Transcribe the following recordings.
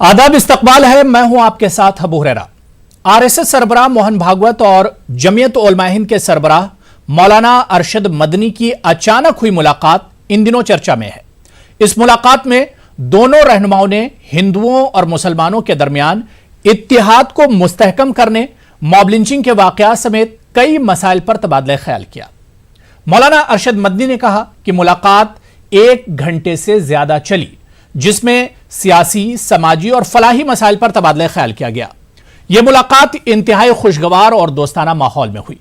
आदाब, इस्तकबाल है। मैं हूं आपके साथ अबू हुरैरा। आरएसएस सरबराह मोहन भागवत और जमीयत उलमा हिंद के सरबराह मौलाना अरशद मदनी की अचानक हुई मुलाकात इन दिनों चर्चा में है। इस मुलाकात में दोनों रहनुमाओं ने हिंदुओं और मुसलमानों के दरमियान इत्तिहाद को मुस्तहकम करने, मॉब लिंचिंग के वाकयात समेत कई मसाइल पर तबादला ख्याल किया। मौलाना अरशद मदनी ने कहा कि मुलाकात 1 घंटे से ज्यादा चली, जिसमें सियासी, समाजी और फलाही मसाइल पर तबादला ख्याल किया गया। यह मुलाकात इंतहाई खुशगवार और दोस्ताना माहौल में हुई।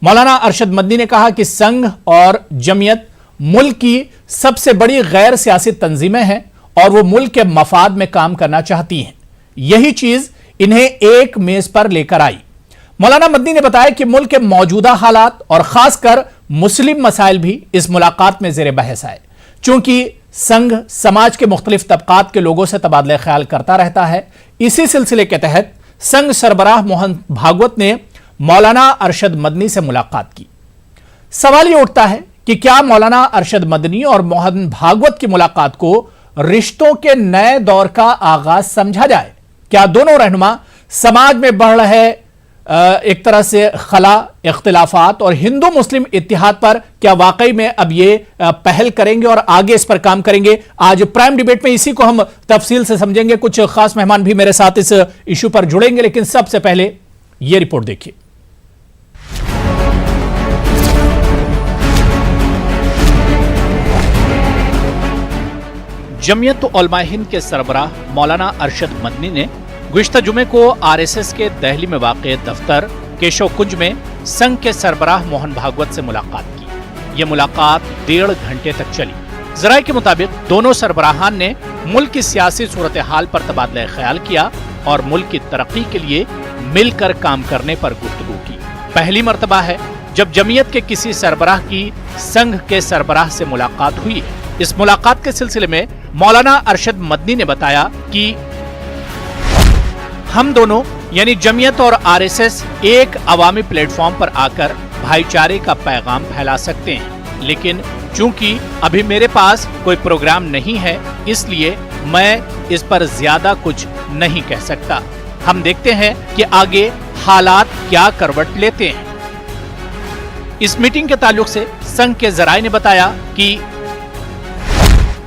मौलाना अरशद मदनी ने कहा कि संघ और जमीयत मुल्क की सबसे बड़ी गैर सियासी तंजीमें हैं और वो मुल्क के मफाद में काम करना चाहती हैं। यही चीज इन्हें एक मेज पर लेकर आई। मौलाना मदनी ने बताया कि मुल्क के मौजूदा हालात और खासकर मुस्लिम मसाइल भी इस मुलाकात में जेर बहस आए। चूंकि संघ समाज के मुख्तलिफ तबकात के लोगों से तबादला ख्याल करता रहता है, इसी सिलसिले के तहत संघ सरबराह मोहन भागवत ने मौलाना अरशद मदनी से मुलाकात की। सवाल यह उठता है कि क्या मौलाना अरशद मदनी और मोहन भागवत की मुलाकात को रिश्तों के नए दौर का आगाज समझा जाए? क्या दोनों रहनुमा समाज में बढ़ रहे एक तरह से खला, इख्तिलाफात और हिंदू मुस्लिम इत्तिहाद पर क्या वाकई में अब ये पहल करेंगे और आगे इस पर काम करेंगे? आज प्राइम डिबेट में इसी को हम तफसील से समझेंगे। कुछ खास मेहमान भी मेरे साथ इस इशू पर जुड़ेंगे, लेकिन सबसे पहले यह रिपोर्ट देखिए। जमीयत उलमा हिंद के सरबराह मौलाना अरशद मदनी ने गुज़िश्ता जुमे को आरएसएस के दहली में वाक़े दफ्तर केशव कुंज में संघ के सरबराह मोहन भागवत से मुलाकात की। यह मुलाकात 1.5 घंटे तक चली। ज़राए के मुताबिक दोनों सरबराहान ने मुल्क की सियासी सूरत हाल पर तबादला ख्याल किया और मुल्क की तरक्की के लिए मिलकर काम करने पर गुफ्तगू की। पहली मर्तबा है जब जमीयत के किसी सरबराह की संघ के सरबराह से मुलाकात हुई है। इस मुलाकात के सिलसिले में मौलाना अरशद मदनी ने बताया कि हम दोनों यानी जमीयत और आरएसएस एक अवामी प्लेटफॉर्म पर आकर भाईचारे का पैगाम फैला सकते हैं, लेकिन चूंकि अभी मेरे पास कोई प्रोग्राम नहीं है, इसलिए मैं इस पर ज्यादा कुछ नहीं कह सकता। हम देखते हैं कि आगे हालात क्या करवट लेते हैं। इस मीटिंग के ताल्लुक से संघ के जराए ने बताया कि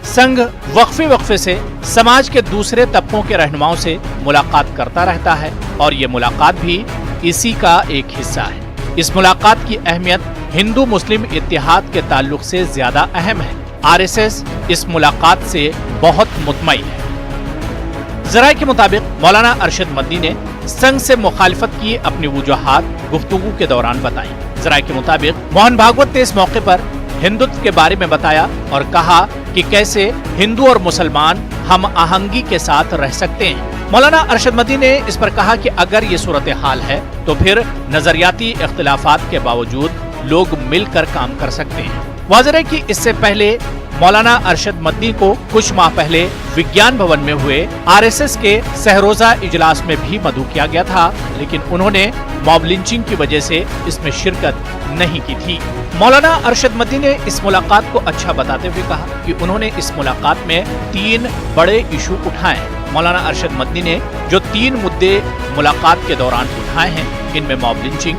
संघ वक्फे से समाज के दूसरे तबकों के रहनुमाओं से मुलाकात करता रहता है और ये मुलाकात भी इसी का एक हिस्सा है। इस मुलाकात की अहमियत हिंदू मुस्लिम इत्तिहाद के ताल्लुक से ज्यादा अहम है। आरएसएस इस मुलाकात से बहुत मुतमईन है। जराए के मुताबिक मौलाना अरशद मदनी ने संघ से मुखालिफत की अपनी वजूहात गुफ्तगू के दौरान बताई। जराए के मुताबिक मोहन भागवत ने इस मौके पर हिंदुत्व के बारे में बताया और कहा कि कैसे हिंदू और मुसलमान हम आहंगी के साथ रह सकते हैं। मौलाना अरशद मदनी ने इस पर कहा कि अगर ये सूरत हाल है तो फिर नजरियाती इख्तिलाफात के बावजूद लोग मिलकर काम कर सकते हैं। वाज़ेह है कि इससे पहले मौलाना अरशद मदनी को कुछ माह पहले विज्ञान भवन में हुए आरएसएस के सहरोजा इजलास में भी मदऊ किया गया था, लेकिन उन्होंने मॉब लिंचिंग की वजह से इसमें शिरकत नहीं की थी। मौलाना अरशद मदनी ने इस मुलाकात को अच्छा बताते हुए कहा कि उन्होंने इस मुलाकात में 3 बड़े इशू उठाए। मौलाना अरशद मदनी ने जो 3 मुद्दे मुलाकात के दौरान उठाए हैं, इनमें मॉब लिंचिंग,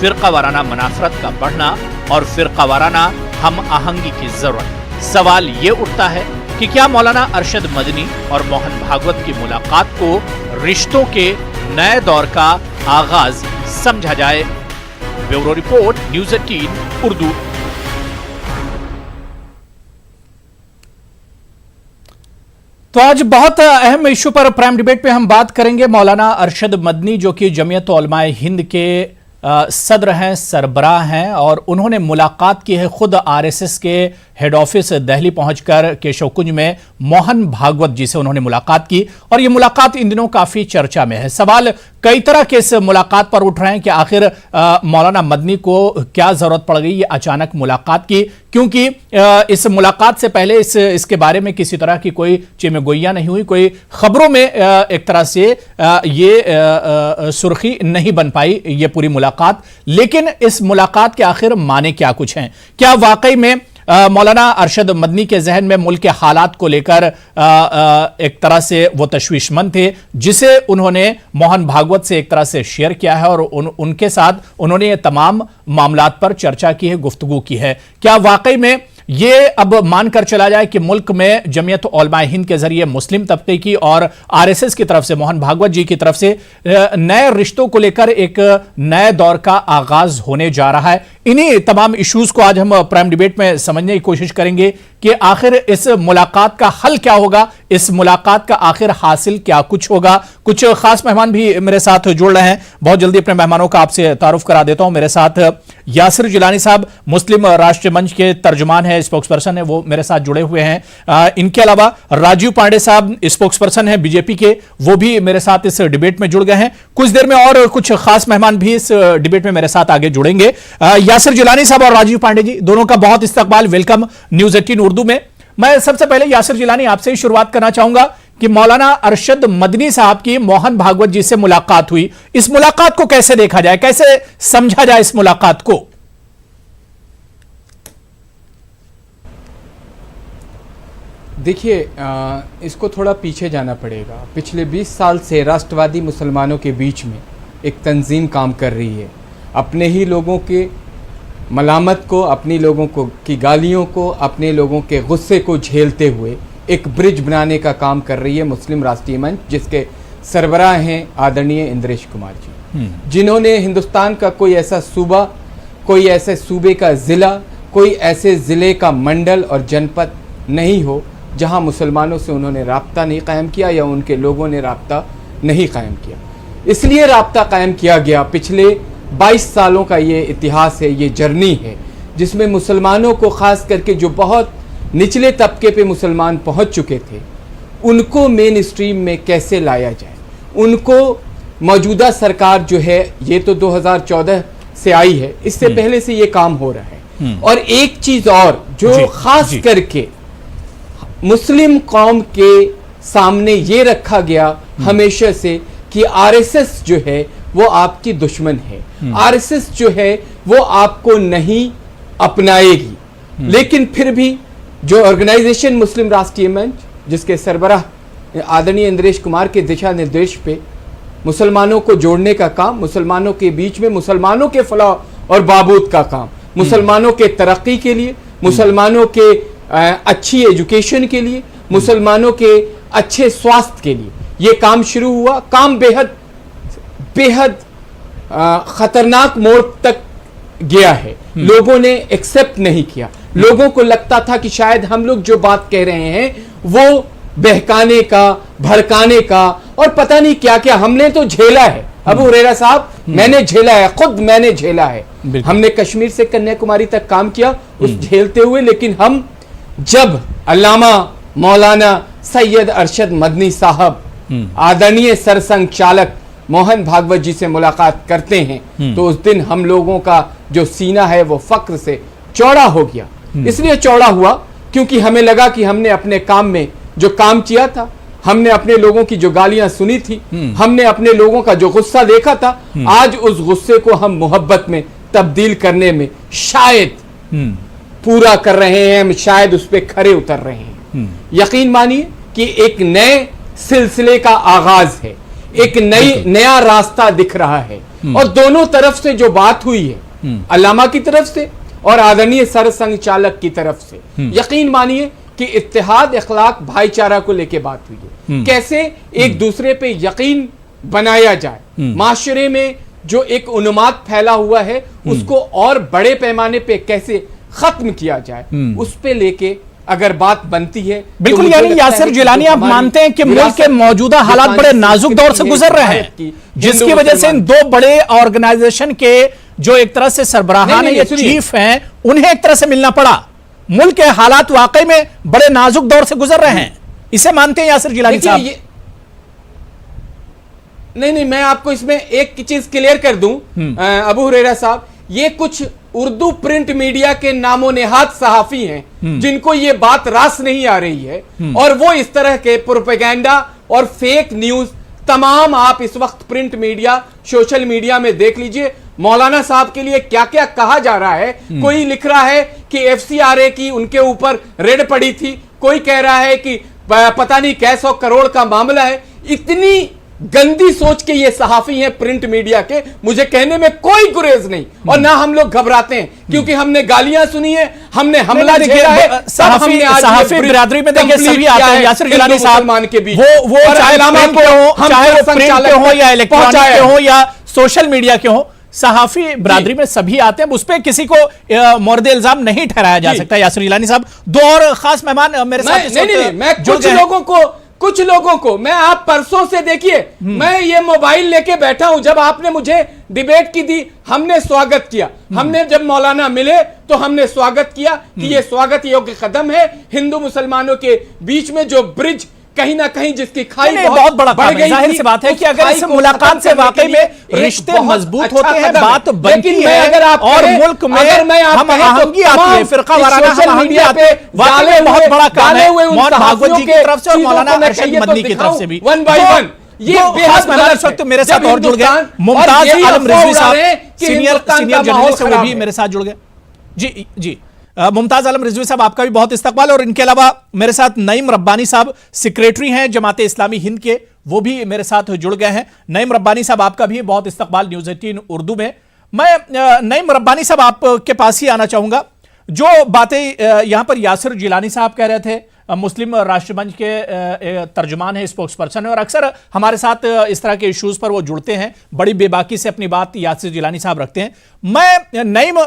फिरका वाराना मुनाफरत का बढ़ना और फिरका वाराना हम आहंगी की जरूरत। सवाल ये उठता है कि क्या मौलाना अरशद मदनी और मोहन भागवत की मुलाकात को रिश्तों के नए दौर का आगाज समझा जाए? Bureau report, news 18 Urdu. तो आज बहुत अहम इशू पर प्राइम डिबेट पे हम बात करेंगे। मौलाना अरशद मदनी जो कि जमीयत उलमा हिंद के सदर हैं, सरबराह हैं, और उन्होंने मुलाकात की है खुद आरएसएस के हेड ऑफिस दिल्ली पहुंचकर केशव कुंज में मोहन भागवत जी से उन्होंने मुलाकात की और ये मुलाकात इन दिनों काफी चर्चा में है। सवाल कई तरह के इस मुलाकात पर उठ रहे हैं कि आखिर मौलाना मदनी को क्या जरूरत पड़ गई ये अचानक मुलाकात की, क्योंकि इस मुलाकात से पहले इसके बारे में किसी तरह की कोई चिमगोइयां नहीं हुई, कोई खबरों में एक तरह से ये सुर्खी नहीं बन पाई ये पूरी मुलाकात। लेकिन इस मुलाकात के आखिर माने क्या कुछ हैं? क्या वाकई में मौलाना अरशद मदनी के जहन में मुल्क के हालात को लेकर एक तरह से वो तशवीशमंद थे, जिसे उन्होंने मोहन भागवत से एक तरह से शेयर किया है और उनके साथ उन्होंने ये तमाम मामलात पर चर्चा की है, गुफ्तगू की है। क्या वाकई में ये अब मानकर चला जाए कि मुल्क में जमीयत उलमा हिंद के जरिए मुस्लिम तबके की और आरएसएस की तरफ से, मोहन भागवत जी की तरफ से नए रिश्तों को लेकर एक नए दौर का आगाज होने जा रहा है? इन्हीं तमाम इश्यूज को आज हम प्राइम डिबेट में समझने की कोशिश करेंगे कि आखिर इस मुलाकात का हल क्या होगा, इस मुलाकात का आखिर हासिल क्या कुछ होगा। कुछ खास मेहमान भी मेरे साथ जुड़ रहे हैं, बहुत जल्दी अपने मेहमानों का आपसे तारुफ करा देता हूं। मेरे साथ यासिर जिलानी साहब, मुस्लिम राष्ट्रीय मंच के तर्जुमान है, स्पोक्सपर्सन है, वो मेरे साथ जुड़े हुए हैं। इनके अलावा राजीव पांडे साहब स्पोक्सपर्सन है बीजेपी के, वो भी मेरे साथ इस डिबेट में जुड़ गए हैं। कुछ देर में और कुछ खास मेहमान भी इस डिबेट में मेरे साथ आगे जुड़ेंगे। यासिर जिलानी साहब और राजीव पांडे जी, दोनों का बहुत इस्तकबाल, वेलकम न्यूज़ 18 उर्दू में। मैं सबसे पहले यासिर जिलानी आपसे ही शुरुआत करना चाहूंगा कि मौलाना अरशद मदनी साहब की मोहन भागवत जी से मुलाकात हुई, इस मुलाकात को कैसे देखा जाए, कैसे समझा जाए इस मुलाकात को? देखिए, इसको थोड़ा पीछे जाना पड़ेगा। पिछले 20 साल से राष्ट्रवादी मुसलमानों के बीच में एक तंजीम काम कर रही है, अपने ही लोगों के मलामत को, अपने लोगों को की गालियों को, अपने लोगों के गुस्से को झेलते हुए एक ब्रिज बनाने का काम कर रही है मुस्लिम राष्ट्रीय मंच, जिसके सरबराह हैं आदरणीय इंद्रेश कुमार जी, जिन्होंने हिंदुस्तान का कोई ऐसा सूबा, कोई ऐसे सूबे का ज़िला, कोई ऐसे ज़िले का मंडल और जनपद नहीं हो जहां मुसलमानों से उन्होंने राब्ता नहीं कायम किया या उनके लोगों ने राब्ता नहीं कायम किया। इसलिए राब्ता कायम किया गया। पिछले 22 सालों का ये इतिहास है, ये जर्नी है, जिसमें मुसलमानों को ख़ास करके जो बहुत निचले तबके पे मुसलमान पहुंच चुके थे, उनको मेन स्ट्रीम में कैसे लाया जाए। उनको मौजूदा सरकार जो है, ये तो 2014 से आई है, इससे पहले से ये काम हो रहा है। और एक चीज़ और जो ख़ास करके मुस्लिम कौम के सामने ये रखा गया हमेशा से कि आरएसएस जो है वो आपकी दुश्मन है, आरएसएस जो है वो आपको नहीं अपनाएगी। लेकिन फिर भी जो ऑर्गेनाइजेशन मुस्लिम राष्ट्रीय मंच, जिसके सरबराह आदरणीय इंद्रेश कुमार के दिशा निर्देश पे मुसलमानों को जोड़ने का काम, मुसलमानों के बीच में मुसलमानों के फलाह और बहबूद का काम, मुसलमानों के तरक्की के लिए, मुसलमानों के अच्छी एजुकेशन के लिए, मुसलमानों के अच्छे स्वास्थ्य के लिए ये काम शुरू हुआ। काम बेहद बेहद खतरनाक मोड़ तक गया है। लोगों ने एक्सेप्ट नहीं किया। लोगों को लगता था कि शायद हम लोग जो बात कह रहे हैं वो बहकाने का, भड़काने का और पता नहीं क्या क्या। हमने तो झेला है अबू हुरैरा साहब, मैंने झेला है, खुद मैंने झेला है। हमने कश्मीर से कन्याकुमारी तक काम किया उस झेलते हुए। लेकिन हम जब अल्लामा मौलाना सैयद अरशद मदनी साहब, आदरणीय सरसंघ चालक मोहन भागवत जी से मुलाकात करते हैं, तो उस दिन हम लोगों का जो सीना है वो फक्र से चौड़ा हो गया। इसलिए चौड़ा हुआ क्योंकि हमें लगा कि हमने अपने काम में जो काम किया था, हमने अपने लोगों की जो गालियां सुनी थी, हमने अपने लोगों का जो गुस्सा देखा था, आज उस गुस्से को हम मोहब्बत में तब्दील करने में शायद पूरा कर रहे हैं, हम शायद उस पर खरे उतर रहे हैं। यकीन मानिए कि एक नए सिलसिले का आगाज है, एक नया रास्ता दिख रहा है। और दोनों तरफ से जो बात हुई है, अल्लामा की तरफ से और आदरणीय सरसंघ चालक की तरफ से, यकीन मानिए कि इत्तेहाद, इखलाक, भाईचारा को लेके बात हुई है। कैसे एक दूसरे पे यकीन बनाया जाए, माशरे में जो एक उन्माद फैला हुआ है उसको और बड़े पैमाने पे कैसे खत्म किया जाए, उस पे लेके अगर बात बनती है। बिल्कुल, यानी यासिर जिलानी, आप मानते हैं कि मुल्क के मौजूदा हालात बड़े नाजुक दौर से गुजर रहे हैं, जिसकी वजह से इन दो बड़े ऑर्गेनाइजेशन के जो एक तरह से सरबराहान या चीफ हैं, उन्हें एक तरह से मिलना पड़ा। मुल्क के हालात वाकई में बड़े नाजुक दौर से गुजर रहे हैं, इसे मानते हैं यासिर जिलानी साहब? नहीं, मैं आपको इसमें एक चीज क्लियर कर दूं अबू हुरैरा साहब, ये कुछ उर्दू प्रिंट मीडिया के नामो नेहात सहाफी हैं जिनको ये बात रास नहीं आ रही है, और वो इस तरह के प्रोपेगेंडा और फेक न्यूज तमाम आप इस वक्त प्रिंट मीडिया, सोशल मीडिया में देख लीजिए, मौलाना साहब के लिए क्या क्या कहा जा रहा है। कोई लिख रहा है कि एफसीआरए की उनके ऊपर रेड पड़ी थी, कोई कह रहा है कि पता नहीं कैसे 100 करोड़ का मामला है। इतनी गंदी सोच के ये सहाफी हैं प्रिंट मीडिया के, मुझे कहने में कोई गुरेज नहीं, और ना हम लोग घबराते हैं, क्योंकि हमने गालियां सुनी है, हमने हमला झेला है। सहाफी बिरादरी में देखिए सभी आते हैं, यासिर जिलानी साहब के बीच, वो चाहे प्रिंट के हो या इलेक्ट्रॉनिक के हो या सोशल मीडिया के हो, सहाफी बिरादरी में सभी आते हैं, उस पर किसी को मोर्दे इल्जाम नहीं ठहराया जा सकता। यासिर जिलानी साहब, दो और खास मेहमान मेरे साथ नहीं, मैं कुछ लोगों को मैं, आप परसों से देखिए, मैं ये मोबाइल लेके बैठा हूं। जब आपने मुझे डिबेट की दी, हमने स्वागत किया, हमने जब मौलाना मिले तो हमने स्वागत किया कि ये स्वागत योग्य कदम है। हिंदू मुसलमानों के बीच में जो ब्रिज कहीं ना कहीं जिसकी खाई बहुत बड़ा बढ़ गई, जाहिर सी बात है कि अगर इस मुलाकात से वाकई में रिश्ते मजबूत होते हैं, बात बनती है, अगर आप और मुल्क में हम आहंगी आती है, फिरका वाराना हम आहंगी आती है, वाकई में बहुत बड़ा काम है मोहन भागवत जी की तरफ से और मौलाना अरशद मदनी की तरफ से भी। वन बाय वन ये खास मेहमान इस वक्त मेरे साथ और जुड़ गए, मुमताज आलम रिजवी साहब, सीनियर जर्नलिस्ट है, वो भी मेरे साथ जुड़ गए। जी मुमताज आलम रिजवी साहब, आपका भी बहुत इस्तकबाल। और इनके अलावा मेरे साथ नईम रब्बानी साहब, सेक्रेटरी हैं जमाते इस्लामी हिंद के, वो भी मेरे साथ जुड़ गए हैं। नईम रब्बानी साहब, आपका भी बहुत इस्तकबाल न्यूज़ 18 उर्दू में। मैं नईम रब्बानी साहब आपके पास ही आना चाहूंगा। जो बातें यहां पर यासिर जिलानी साहब कह रहे थे, मुस्लिम राष्ट्रमंच के तर्जुमान है, स्पोक्स पर्सन है, और अक्सर हमारे साथ इस तरह के इश्यूज पर वो जुड़ते हैं, बड़ी बेबाकी से अपनी बात यासिर जिलानी साहब रखते हैं। मैं नईम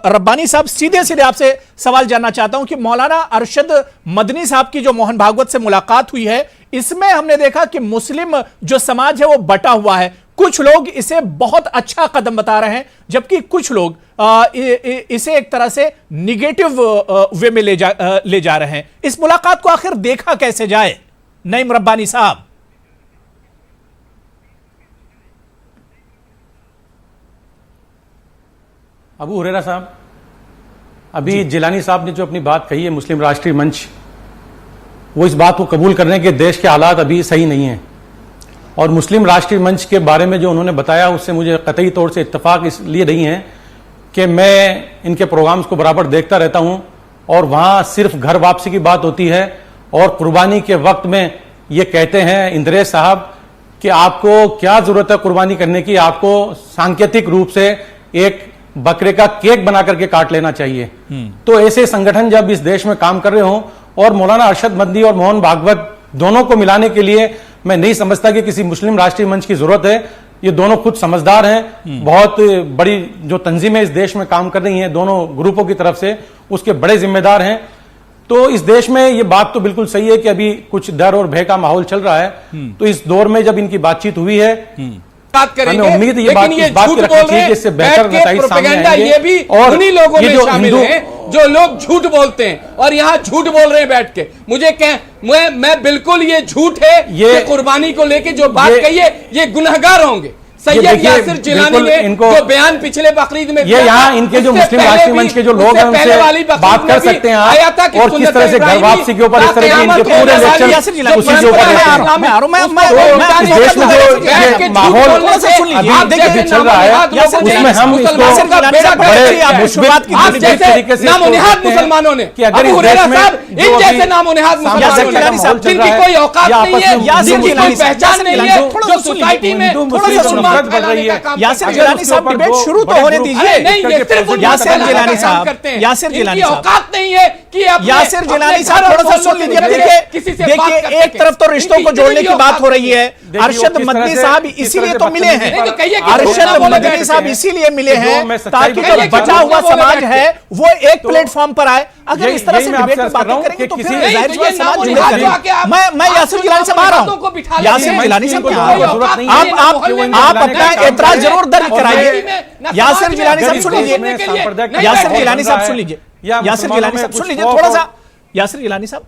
रब्बानी साहब सीधे सीधे आपसे सवाल जानना चाहता हूं कि मौलाना अरशद मदनी साहब की जो मोहन भागवत से मुलाकात हुई है, इसमें हमने देखा कि मुस्लिम जो समाज है वो बटा हुआ है। कुछ लोग इसे बहुत अच्छा कदम बता रहे हैं, जबकि कुछ लोग इसे एक तरह से निगेटिव वे में ले जा रहे हैं। इस मुलाकात को आखिर देखा कैसे जाए, नईम रब्बानी साहब? अबू हुरैरा साहब, अभी जिलानी साहब ने जो अपनी बात कही है, मुस्लिम राष्ट्रीय मंच, वो इस बात को कबूल कर रहे हैं कि देश के हालात अभी सही नहीं है, और मुस्लिम राष्ट्रीय मंच के बारे में जो उन्होंने बताया उससे मुझे कतई तौर से इत्तेफाक इसलिए नहीं है कि मैं इनके प्रोग्राम्स को बराबर देखता रहता हूं, और वहां सिर्फ घर वापसी की बात होती है, और कुर्बानी के वक्त में ये कहते हैं इंद्रेश साहब कि आपको क्या जरूरत है कुर्बानी करने की, आपको सांकेतिक रूप से एक बकरे का केक बना करके काट लेना चाहिए। तो ऐसे संगठन जब इस देश में काम कर रहे हों, और मौलाना अरशद मदनी और मोहन भागवत दोनों को मिलाने के लिए मैं नहीं समझता कि किसी मुस्लिम राष्ट्रीय मंच की जरूरत है। ये दोनों खुद समझदार हैं, बहुत बड़ी जो तंजीमें इस देश में काम कर रही हैं दोनों ग्रुपों की तरफ से, उसके बड़े जिम्मेदार हैं। तो इस देश में ये बात तो बिल्कुल सही है कि अभी कुछ डर और भय का माहौल चल रहा है। तो इस दौर में जब इनकी बातचीत हुई है, बात करेंगे, हमें उम्मीद ये बात झूठ बोल रहे हैं, इससे बेहतर नतीजे सामने आएंगे। ये भी और उन्हीं लोगों में जो शामिल हैं जो लोग झूठ बोलते हैं और यहाँ झूठ बोल रहे हैं बैठ के। मुझे मैं बिल्कुल ये झूठ है, ये कुर्बानी को लेके जो बात कही है, ये गुनहगार होंगे। सैयद यासिर जिलानी ने जो बयान पिछले बकरीद में, ये यहाँ इनके जो मुस्लिम राष्ट्रीय मंच के जो लोग हैं उनसे बात कर सकते हैं आप, और किस तरह से घर वापसी के ऊपर इस तरह के इनके पूरे लेक्चर उसी के ऊपर देश में जो माहौल अभी चल रहा है उसमें हम इसको बड़े मुश्किल तरीके से मुसलमानों ने कि अगर इस देश में इन जैसे नामोनिहाद मुसलमानों ने जिनकी कोई औकात नहीं है, जिनकी कोई पहचान नहीं है, जो सोसाइटी में यासिर जिलानी साहब डिबेट शुरू तो होने दीजिए। यासिर जिलानी साहब औकात नहीं है कि यासिर जिलानी साहब थोड़ा सा सुन लीजिए। देखिए एक तरफ तो रिश्तों को जोड़ने की बात हो रही है, अरशद मदनी साहब इसीलिए तो मिले हैं, अरशद मदनी साहब इसीलिए मिले हैं ताकि जो बचा हुआ समाज है वो एक प्लेटफॉर्म पर आए। अगर इस तरह से डिबेट की बातें करेंगे तो फिर जाहिर सी बात समाज जुड़ेगा। मैं यासिर जिलानी साहब आ रहा हूं। यासिर जिलानी साहब आप अपना एतराज जरूर दर्ज कराइए। यासिर जिलानी साहब सुन लीजिए, यासिर जिलानी साहब सुन लीजिए, यासिर जिलानी साहब सुन लीजिए थोड़ा सा। यासिर जिलानी साहब,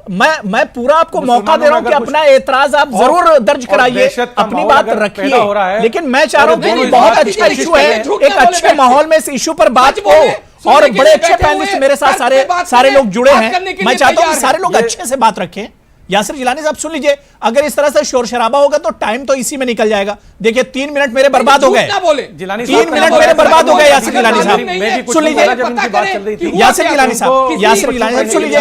मैं पूरा आपको मौका दे रहा हूं कि अपना एतराज आप जरूर दर्ज कराइए, अपनी बात रखिए, लेकिन मैं चाह रहा हूं कि बहुत अच्छा इशू है, एक अच्छे माहौल में इस इशू पर बात हो, और बड़े अच्छे पैनलिस्ट मेरे साथ सारे लोग जुड़े हैं। मैं चाहता हूं कि सारे लोग अच्छे से बात रखें। यासिर जिलानी साहब सुन लीजिए, अगर इस तरह से शोर शराबा होगा तो टाइम तो इसी में निकल जाएगा। देखिए 3 मिनट मेरे बर्बाद हो गए, 3 मिनट मेरे बर्बाद हो गए। यासिर जिलानी साहब सुन लीजिए, यासिर जिलानी साहब, यासिर जिलानी साहब सुन लीजिए,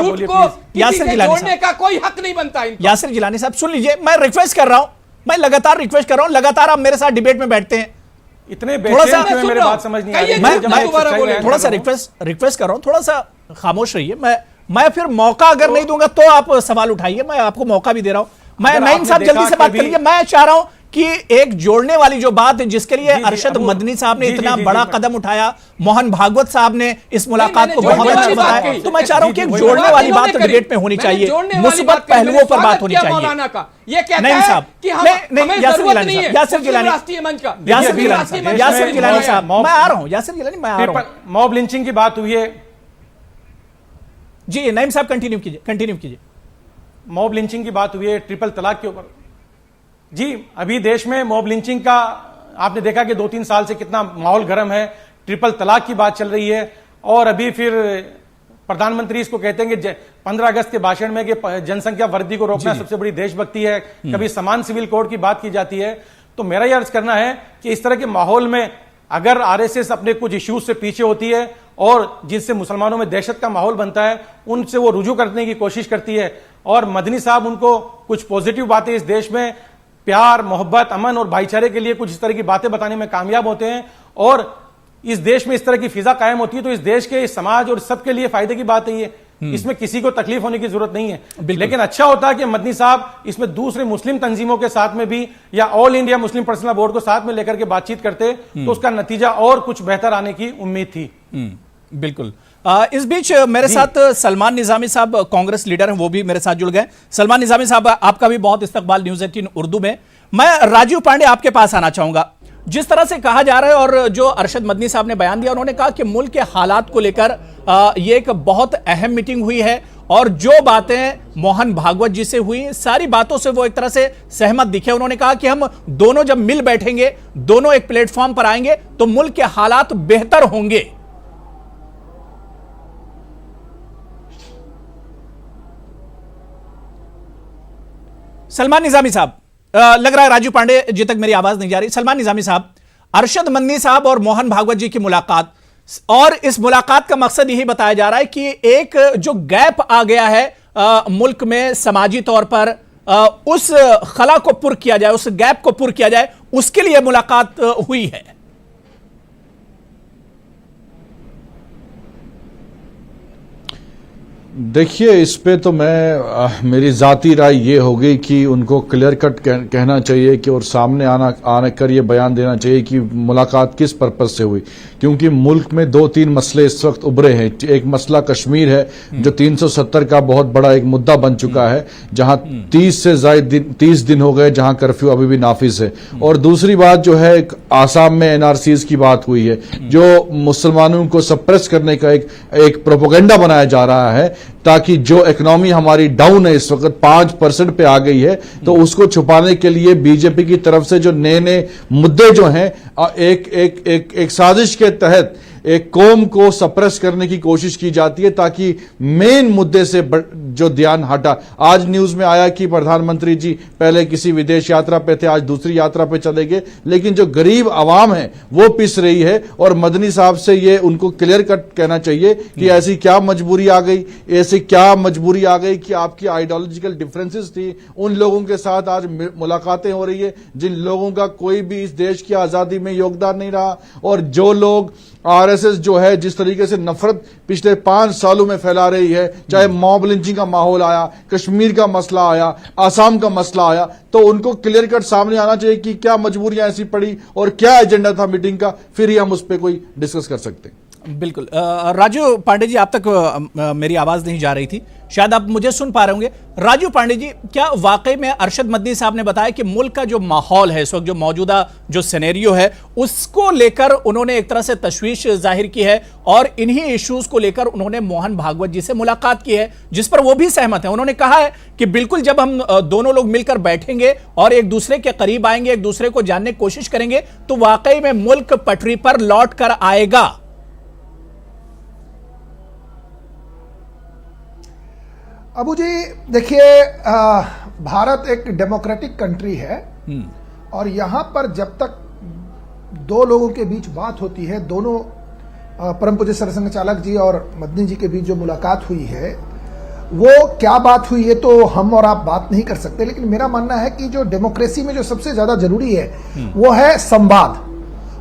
यासिर जिलानी साहब का कोई हक नहीं बनता। यासिर जिलानी साहब सुन लीजिए, मैं रिक्वेस्ट कर रहा हूं, मैं लगातार रिक्वेस्ट कर रहा हूं, लगातार आप मेरे साथ डिबेट में बैठते हैं। इतने थोड़ा सा मेरे बात समझ नहीं आ रही। मैं थोड़ा सा रिक्वेस्ट कर रहा हूं, थोड़ा सा खामोश रहिए। मैं फिर मौका अगर नहीं दूंगा तो आप सवाल उठाइए, मैं आपको मौका भी दे रहा हूं। मैं नईम साहब जल्दी से बात करिए। मैं चाह रहा हूं कि एक जोड़ने वाली जो बात है जिसके लिए अरशद मदनी साहब ने इतना बड़ा कदम उठाया, मोहन भागवत साहब ने इस मुलाकात को बहुत अच्छा बताया, तो मैं चाह रहा हूं कि एक जोड़ने वाली बात डिबेट में होनी चाहिए, मुसीबत पहलुओं पर बात होनी चाहिए। नहीं साहब, नहीं यासिर जिलानी साहब, मैं आ रहा हूं। यासिर जिलानी, मैं आ रहा हूं। मॉब लिंचिंग की बात हुई है जी, नईम साहब कंटिन्यू कीजिए। मॉब लिंचिंग की बात हुई है ट्रिपल तलाक के ऊपर। जी, अभी देश में मॉब लिंचिंग का आपने देखा कि 2-3 साल से कितना माहौल गर्म है। ट्रिपल तलाक की बात चल रही है और अभी फिर प्रधानमंत्री इसको कहते हैं कि 15 अगस्त के भाषण में कि जनसंख्या वृद्धि को रोकना सबसे बड़ी देशभक्ति है। कभी समान सिविल कोड की बात की जाती है। तो मेरा यह अर्ज करना है कि इस तरह के माहौल में अगर आरएसएस अपने कुछ इश्यूज से पीछे होती है और जिनसे मुसलमानों में दहशत का माहौल बनता है उनसे वो रुजू करने की कोशिश करती है, और मदनी साहब उनको कुछ पॉजिटिव बातें इस देश में प्यार, मोहब्बत, अमन और भाईचारे के लिए कुछ इस तरह की बातें बताने में कामयाब होते हैं और इस देश में इस तरह की फिजा कायम होती है, तो इस देश के, इस समाज और सबके लिए फायदे की बात है ये। इसमें किसी को तकलीफ होने की जरूरत नहीं है। लेकिन अच्छा होता है कि मदनी साहब इसमें दूसरे मुस्लिम तंजीमों के साथ में भी या all India Muslim personal board को साथ में लेकर के बातचीत करते तो उसका नतीजा और कुछ बेहतर आने की उम्मीद थी। बिल्कुल। इस बीच मेरे साथ सलमान निजामी साहब, कांग्रेस लीडर हैं, वो भी मेरे साथ जुड़ गए। सलमान निजामी साहब, आपका भी बहुत इस्तकबाल न्यूज़ 18 उर्दू में। मैं राजीव पांडे आपके पास आना चाहूंगा। जिस तरह से कहा जा रहा है और जो अरशद मदनी साहब ने बयान दिया, उन्होंने कहा कि मुल्क के हालात को लेकर ये एक बहुत अहम मीटिंग हुई है और जो बातें मोहन भागवत जी से हुई, सारी बातों से वो एक तरह से सहमत दिखे। उन्होंने कहा कि हम दोनों जब मिल बैठेंगे, दोनों एक प्लेटफॉर्म पर आएंगे तो मुल्क के हालात बेहतर होंगे। सलमान निजामी साहब, लग रहा है राजू पांडे जी तक मेरी आवाज नहीं जा रही। सलमान निजामी साहब, अरशद मदनी साहब और मोहन भागवत जी की मुलाकात, और इस मुलाकात का मकसद यही बताया जा रहा है कि एक जो गैप आ गया है मुल्क में समाजी तौर पर, उस खला को पुर किया जाए, उस गैप को पुर किया जाए, उसके लिए मुलाकात हुई है। देखिए, इस पे तो मेरी ज़ाती राय ये होगी कि उनको क्लियर कट कहना चाहिए कि और सामने आने कर ये बयान देना चाहिए कि मुलाकात किस पर्पज़ से हुई, क्योंकि मुल्क में 2-3 मसले इस वक्त उभरे हैं। एक मसला कश्मीर है जो 370 का बहुत बड़ा एक मुद्दा बन चुका है, जहां 30 दिन हो गए जहां कर्फ्यू अभी भी नाफिज है। और दूसरी बात जो है, आसाम में एनआरसीज की बात हुई है, जो मुसलमानों को सप्रेस करने का एक प्रोपेगेंडा बनाया जा रहा है, ताकि जो इकोनॉमी हमारी डाउन है, इस वक्त 5% पे आ गई है, तो उसको छुपाने के लिए बीजेपी की तरफ से जो नए मुद्दे जो हैं, एक साजिश के तहत एक कौम को सप्रेस करने की कोशिश की जाती है ताकि मेन मुद्दे से जो ध्यान हटा। आज न्यूज में आया कि प्रधानमंत्री जी पहले किसी विदेश यात्रा पे थे, आज दूसरी यात्रा पे चले गए, लेकिन जो गरीब आवाम है वो पिस रही है। और मदनी साहब से ये उनको क्लियर कट कहना चाहिए कि ऐसी क्या मजबूरी आ गई, ऐसी क्या मजबूरी आ गई कि आपकी आइडियोलॉजिकल डिफरेंसेस थी, उन लोगों के साथ आज मुलाकातें हो रही है जिन लोगों का कोई भी इस देश की आजादी में योगदान नहीं रहा। और जो लोग आरएसएस जो है जिस तरीके से नफरत पिछले 5 सालों में फैला रही है, चाहे मॉब लिंचिंग का माहौल आया, कश्मीर का मसला आया, आसाम का मसला आया, तो उनको क्लियर कट सामने आना चाहिए कि क्या मजबूरियां ऐसी पड़ी और क्या एजेंडा था मीटिंग का, फिर ही हम उस पर कोई डिस्कस कर सकते हैं। बिल्कुल। राजू पांडे जी, आप तक मेरी आवाज नहीं जा रही थी, शायद आप मुझे सुन पा रहे होंगे। राजू पांडे जी, क्या वाकई में अरशद मदनी साहब ने बताया कि मुल्क का जो माहौल है इस वक्त, जो मौजूदा जो सिनेरियो है, उसको लेकर उन्होंने एक तरह से तशवीश जाहिर की है और इन्हीं इश्यूज को लेकर उन्होंने मोहन भागवत जी से मुलाकात की है, जिस पर वो भी सहमत है। उन्होंने कहा है कि बिल्कुल जब हम दोनों लोग मिलकर बैठेंगे और एक दूसरे के करीब आएंगे, एक दूसरे को जानने की कोशिश करेंगे, तो वाकई में मुल्क पटरी पर लौट कर आएगा। अबू जी देखिए, भारत एक डेमोक्रेटिक कंट्री है और यहाँ पर जब तक दो लोगों के बीच बात होती है, दोनों परम पूज्य सरसंघ चालक जी और मदनी जी के बीच जो मुलाकात हुई है, वो क्या बात हुई है तो हम और आप बात नहीं कर सकते, लेकिन मेरा मानना है कि जो डेमोक्रेसी में जो सबसे ज्यादा जरूरी है वो है संवाद,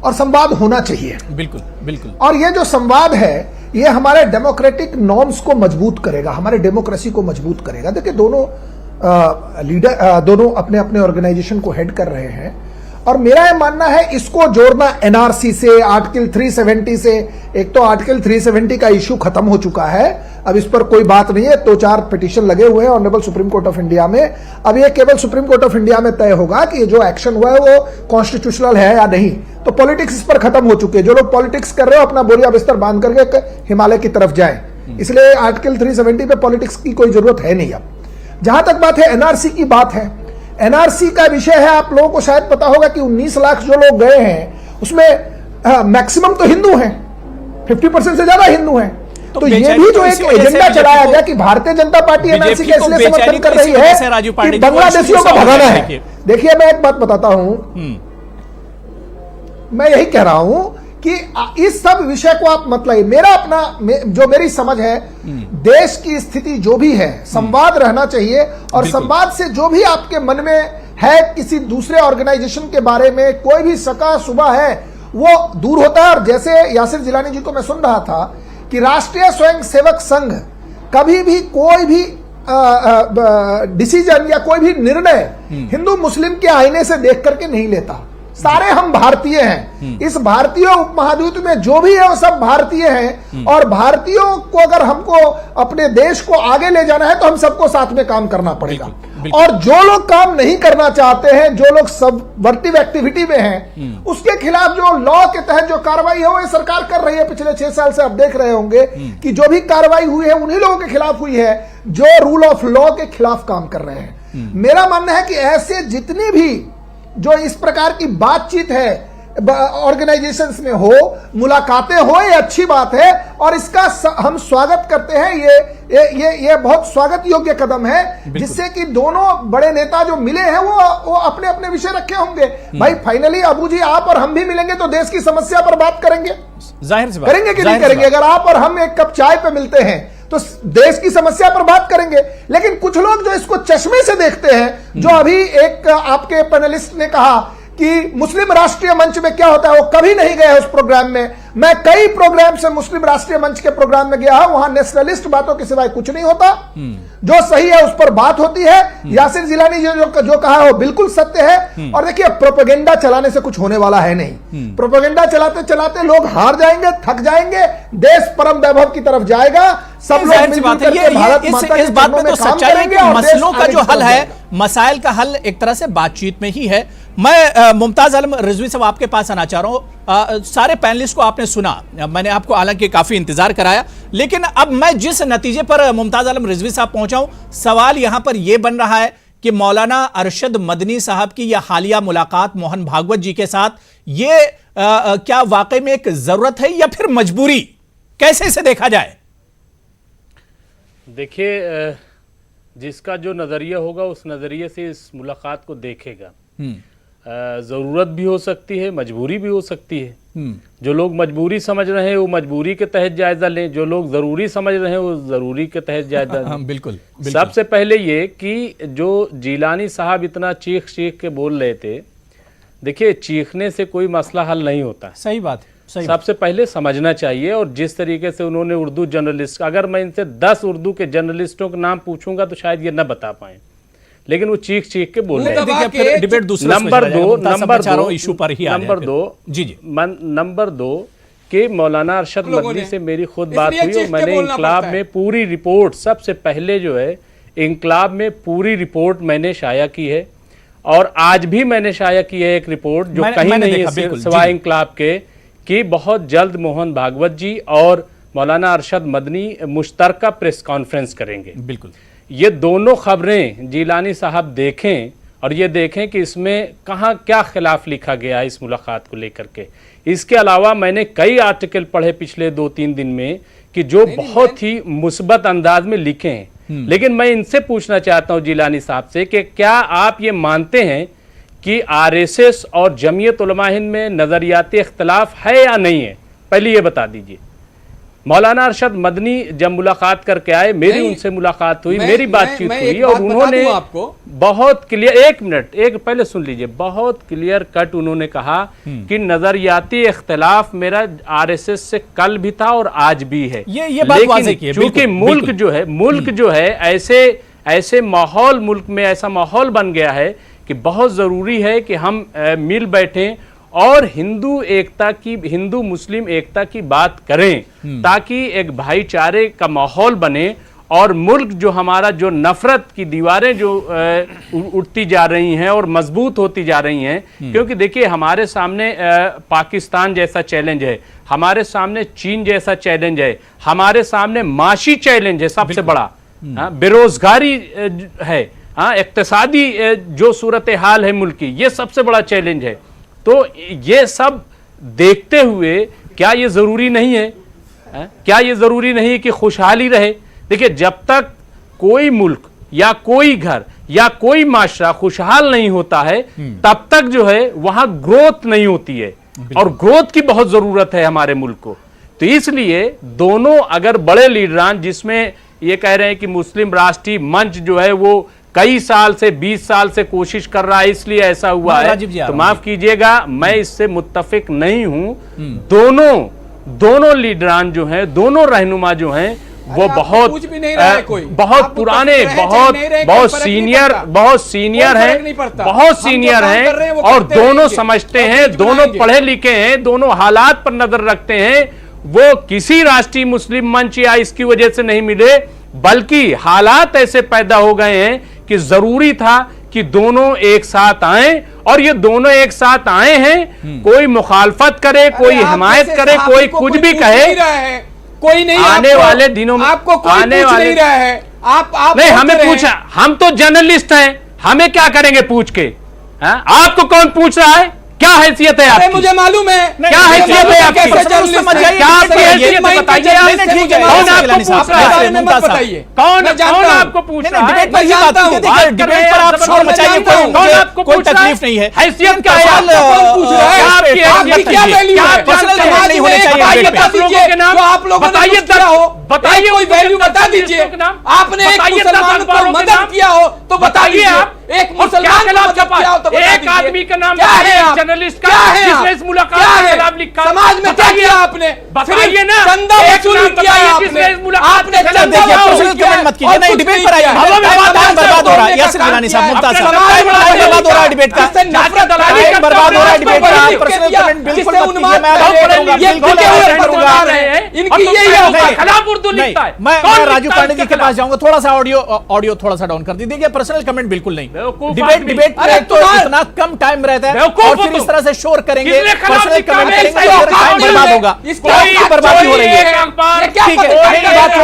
और संवाद होना चाहिए। बिल्कुल बिल्कुल। और ये जो संवाद है ये हमारे डेमोक्रेटिक नॉर्म्स को मजबूत करेगा, हमारे डेमोक्रेसी को मजबूत करेगा। देखिए दोनों लीडर दोनों अपने अपने ऑर्गेनाइजेशन को हेड कर रहे हैं और मेरा यह मानना है इसको जोड़ना एनआरसी से, आर्टिकल 370 से। एक तो आर्टिकल 370 का इश्यू खत्म हो चुका है, अब इस पर कोई बात नहीं है, 2-4 पिटीशन लगे हुए हैं honourable supreme court of India में। अब ये केवल सुप्रीम कोर्ट ऑफ इंडिया में तय होगा कि ये जो एक्शन हुआ है वो कॉन्स्टिट्यूशनल है या नहीं। तो पॉलिटिक्स इस पर खत्म हो चुके हैं, जो लोग पॉलिटिक्स कर रहे हो अपना बोरिया बिस्तर बांध करके हिमालय की तरफ जाएं, इसलिए आर्टिकल 370 पे पॉलिटिक्स की कोई जरूरत है नहीं। अब जहां तक बात है एनआरसी की बात है, एनआरसी का विषय है, आप लोगों को शायद पता होगा कि 19 लाख जो लोग गए हैं उसमें मैक्सिमम तो हिंदू हैं, 50% से ज्यादा हिंदू हैं। तो ये भी जो एक एजेंडा चलाया गया कि भारतीय जनता पार्टी एनआरसी का इसलिए समर्थन कर रही है कि बांग्लादेशियों को भगाना है। देखिए मैं एक बात बताता हूं, मैं यही कह रहा हूं कि इस सब विषय को आप मत लाइए। मेरा अपना जो मेरी समझ है, देश की स्थिति जो भी है संवाद रहना चाहिए, और संवाद से जो भी आपके मन में है किसी दूसरे ऑर्गेनाइजेशन के बारे में कोई भी शका शुबा है वो दूर होता है। और जैसे यासिर जिलानी जी को मैं सुन रहा था कि राष्ट्रीय स्वयंसेवक संघ कभी भी कोई भी डिसीजन या कोई भी निर्णय हिंदू मुस्लिम के आईने से देख करके नहीं लेता। सारे हम भारतीय हैं, इस भारतीय उपमहाद्वीप में जो भी है वो सब भारतीय हैं, और भारतीयों को अगर हमको अपने देश को आगे ले जाना है तो हम सबको साथ में काम करना पड़ेगा। और जो लोग काम नहीं करना चाहते हैं, जो लोग सबवर्टिव एक्टिविटी में हैं, उसके खिलाफ जो लॉ के तहत जो कार्रवाई है वो ये सरकार कर रही है। पिछले 6 साल से आप देख रहे होंगे कि जो भी कार्रवाई हुई है उन्हीं लोगों के खिलाफ हुई है जो रूल ऑफ लॉ के खिलाफ काम कर रहे हैं। मेरा मानना है कि ऐसे जितनी भी जो इस प्रकार की बातचीत है ऑर्गेनाइजेशंस में हो, मुलाकातें हो, ये अच्छी बात है और इसका हम स्वागत करते हैं। ये बहुत स्वागत योग्य कदम है, जिससे कि दोनों बड़े नेता जो मिले हैं वो अपने अपने विषय रखे होंगे। भाई फाइनली अबू जी आप और हम भी मिलेंगे तो देश की समस्या पर बात करेंगे, जाहिर सी बात करेंगे कि नहीं करेंगे? अगर आप और हम एक कप चाय पे मिलते हैं तो देश की समस्या पर बात करेंगे। लेकिन कुछ लोग जो इसको चश्मे से देखते हैं, जो अभी एक आपके पैनलिस्ट ने कहा कि मुस्लिम राष्ट्रीय मंच में क्या होता है, वो कभी नहीं गए उस प्रोग्राम में। मैं कई प्रोग्राम से मुस्लिम राष्ट्रीय मंच के प्रोग्राम में गया हूं, वहां नेशनलिस्ट बातों के सिवाय कुछ नहीं होता। जो सही है उस पर बात होती है। यासिर जिलानी जो कहा है वो बिल्कुल सत्य है। और देखिए प्रोपेगेंडा चलाने से कुछ होने वाला है नहीं। प्रोपेगेंडा चलाते चलाते लोग हार जाएंगे, थक जाएंगे, देश परम वैभव की तरफ जाएगा। सब लोग मिलजुल करके भारत माता इस बात में तो सच्चाई है कि मसलों का जो हल है, मसाइल का हल एक तरह से बातचीत में ही है। मैं मुमताज आलम रिजवी साहब आपके पास आना चाह रहा हूं। सारे पैनलिस्ट को आपने सुना, मैंने आपको हालांकि काफी इंतजार कराया, लेकिन अब मैं जिस नतीजे पर मुमताज आलम रिजवी साहब पहुंचा हूं, सवाल यहां पर यह बन रहा है कि मौलाना अरशद मदनी साहब की यह हालिया मुलाकात मोहन भागवत जी के साथ, ये क्या वाकई में एक जरूरत है या फिर मजबूरी? कैसे इसे देखा जाए? देखिए, जिसका जो नज़रिया होगा उस नज़रिए से इस मुलाकात को देखेगा। ज़रूरत भी हो सकती है, मजबूरी भी हो सकती है। जो लोग मजबूरी समझ रहे हैं वो मजबूरी के तहत जायज़ा लें, जो लोग ज़रूरी समझ रहे हैं वो ज़रूरी के तहत जायज़ा लें। बिल्कुल। सबसे पहले ये कि जो जिलानी साहब इतना चीख चीख के बोल रहे थे, देखिए चीखने से कोई मसला हल नहीं होता। सही बात है। सबसे पहले समझना चाहिए। और जिस तरीके से उन्होंने उर्दू जर्नलिस्ट, अगर मैं इनसे 10 उर्दू के जर्नलिस्टों के नाम पूछूंगा तो शायद ये न बता पाए, लेकिन वो चीख चीख के बोल रहे हैं। नंबर दो कि मौलाना अरशद मदनी से मेरी खुद बात हुई और मैंने इंकलाब में पूरी रिपोर्ट, सबसे पहले जो है इंकलाब में पूरी रिपोर्ट मैंने शाया की है। और आज भी मैंने शाया की है एक रिपोर्ट जो कहीं नहीं है सिवाय इंकलाब के, कि बहुत जल्द मोहन भागवत जी और मौलाना अरशद मदनी मुश्तरका प्रेस कॉन्फ्रेंस करेंगे। बिल्कुल। ये दोनों खबरें जिलानी साहब देखें और ये देखें कि इसमें कहाँ क्या खिलाफ लिखा गया है इस मुलाकात को लेकर के। इसके अलावा मैंने कई आर्टिकल पढ़े पिछले 2-3 दिन में कि जो बहुत ही मुस्बत अंदाज में लिखे हैं। लेकिन मैं इनसे पूछना चाहता हूं जिलानी साहब से कि क्या आप ये मानते हैं कि आरएसएस और जमीयत उलमा हिंद में नजरियाती इख्तलाफ है या नहीं है? पहले ये बता दीजिए। मौलाना अरशद मदनी जब मुलाकात करके आए, मेरी उनसे मुलाकात हुई, मेरी बातचीत हुई और उन्होंने बहुत क्लियर, एक मिनट, एक पहले सुन लीजिए, बहुत क्लियर कट उन्होंने कहा कि नजरियाती इख्तलाफ मेरा आरएसएस से कल भी था और आज भी है। ये बात वाज़ेह की है, क्योंकि मुल्क जो है ऐसे माहौल, मुल्क में ऐसा माहौल बन गया है कि बहुत जरूरी है कि हम मिल बैठें और हिंदू मुस्लिम एकता की बात करें, ताकि एक भाईचारे का माहौल बने और मुल्क जो हमारा, जो नफरत की दीवारें जो उठती जा रही हैं और मजबूत होती जा रही हैं। क्योंकि देखिए, हमारे सामने पाकिस्तान जैसा चैलेंज है, हमारे सामने चीन जैसा चैलेंज है, हमारे सामने माशी चैलेंज है सबसे बड़ा, बेरोजगारी है, इक्तिसादी जो सूरत हाल है मुल्क की, ये सबसे बड़ा चैलेंज है। तो ये सब देखते हुए क्या ये जरूरी नहीं है, क्या ये जरूरी नहीं है कि खुशहाली रहे? देखिए, जब तक कोई मुल्क या कोई घर या कोई माशरा खुशहाल नहीं होता है, तब तक जो है वहां ग्रोथ नहीं होती है, और ग्रोथ की बहुत जरूरत है हमारे मुल्क को। तो इसलिए दोनों अगर बड़े लीडरान, जिसमें ये कह रहे हैं कि मुस्लिम राष्ट्रीय मंच जो है वो कई साल से, 20 साल से कोशिश कर रहा है, इसलिए ऐसा हुआ है, तो माफ कीजिएगा, मैं इससे मुत्तफिक नहीं हूं। दोनों लीडरान जो हैं, दोनों रहनुमा जो हैं, वो बहुत पुराने, बहुत सीनियर हैं, और दोनों समझते हैं, दोनों पढ़े लिखे हैं, दोनों हालात पर नजर रखते हैं। वो किसी राष्ट्रीय मुस्लिम मंच या इसकी वजह से नहीं मिले, बल्कि हालात ऐसे पैदा हो गए हैं कि जरूरी था कि दोनों एक साथ आए, और ये दोनों एक साथ आए हैं। कोई मुखालफत करे, कोई हिमायत करे, कोई कुछ भी कहे, कोई नहीं, आने वाले दिनों में आपको कोई पूछ नहीं रहा है। आप नहीं, हमें पूछा, हम तो जर्नलिस्ट हैं, हमें क्या करेंगे पूछ के? आपको कौन पूछ रहा है? क्या हैसियत है आपकी? मुझे मालूम है क्या हैसियत है आपकी? क्या आपकी हैसियत बताइए? कौन आपको पूछ रहा है? कौन आपको पूछ रहा है? डिबेट पर आप शोर मचाइए, कौन आपको कोई तकलीफ नहीं है। हैसियत क्या है? पूछ रहा है आपकी क्या वैल्यू है? समाज में होने चाहिए। आप लोगों ने किया हो, बताइए, कोई वैल्यू बता दीजिए। आपने एक मुसलमान को मदद किया हो तो बताइए। आप एक मुसलमान को मदद किया हो तो बताइए। एक आदमी का नाम क्या है? जर्नलिस्ट का, जिसने इस मुलाकात का जवाब लिखा, समाज में क्या किया आपने? बताइए ना, चंदा वसूली किया आपने। आपने चंदा वसूली किया, मत कीजिए, नहीं डिबेट पर आइए। बर्बाद हो रहा है यासिर जिलानी साहब, मुमताज साहब, बर्बाद हो रहा है डिबेट का, बर्बाद हो रहा है डिबेट का। पर्सनल कमेंट बिल्कुल मत कीजिए, मैं राजू पांडे जी के पास जाऊंगा। थोड़ा सा ऑडियो थोड़ा सा डाउन कर दीजिए। पर्सनल कमेंट बिल्कुल नहीं। डिबेट में तो इतना कम टाइम रहता है, और फिर इस तरह से शोर करेंगे, पर्सनल कमेंट करेंगे, तो टाइम बर्बाद होगा, बर्बादी हो रही है। ठीक है, बात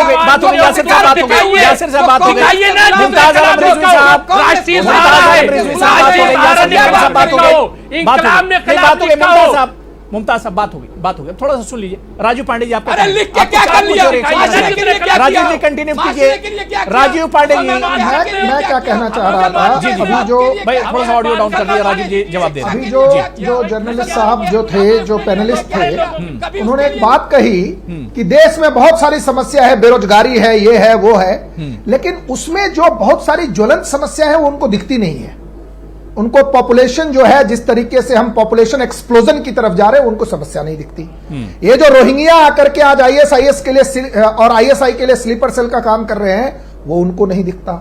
हो गई, यासिर साहब बात हो गई, यासिर साहब बात हो गई, मुमताज आलम रिजवी साहब, मुमताज आलम रिजवी साहब बात हो गई, यासिर साहब बात हो गई, मुमताज साहब बात हो गई, थोड़ा सा सुन लीजिए। राजू पांडे जी, आपका राजीव जी कंटिन्यू कीजिए। राजीव पांडे जी, मैं क्या कहना चाह रहा था, अभी जो भाई थोड़ा सा ऑडियो डाउन कर दिया, राजीव जी जवाब दे रहे हैं। अभी जो जर्नलिस्ट साहब जो थे, जो पैनलिस्ट थे, उन्होंने एक बात कही कि देश में बहुत सारी समस्या है, बेरोजगारी है, ये है, वो है, लेकिन उसमें जो बहुत सारी ज्वलंत समस्या है वो उनको दिखती नहीं है। उनको पॉपुलेशन जो है, जिस तरीके से हम पॉपुलेशन एक्सप्लोजन की तरफ जा रहे हैं, उनको समस्या नहीं दिखती। ये जो रोहिंग्या आकर के आज आईएसआईएस के लिए और आईएसआई के लिए स्लीपर सेल का काम कर रहे हैं, वो उनको नहीं दिखता।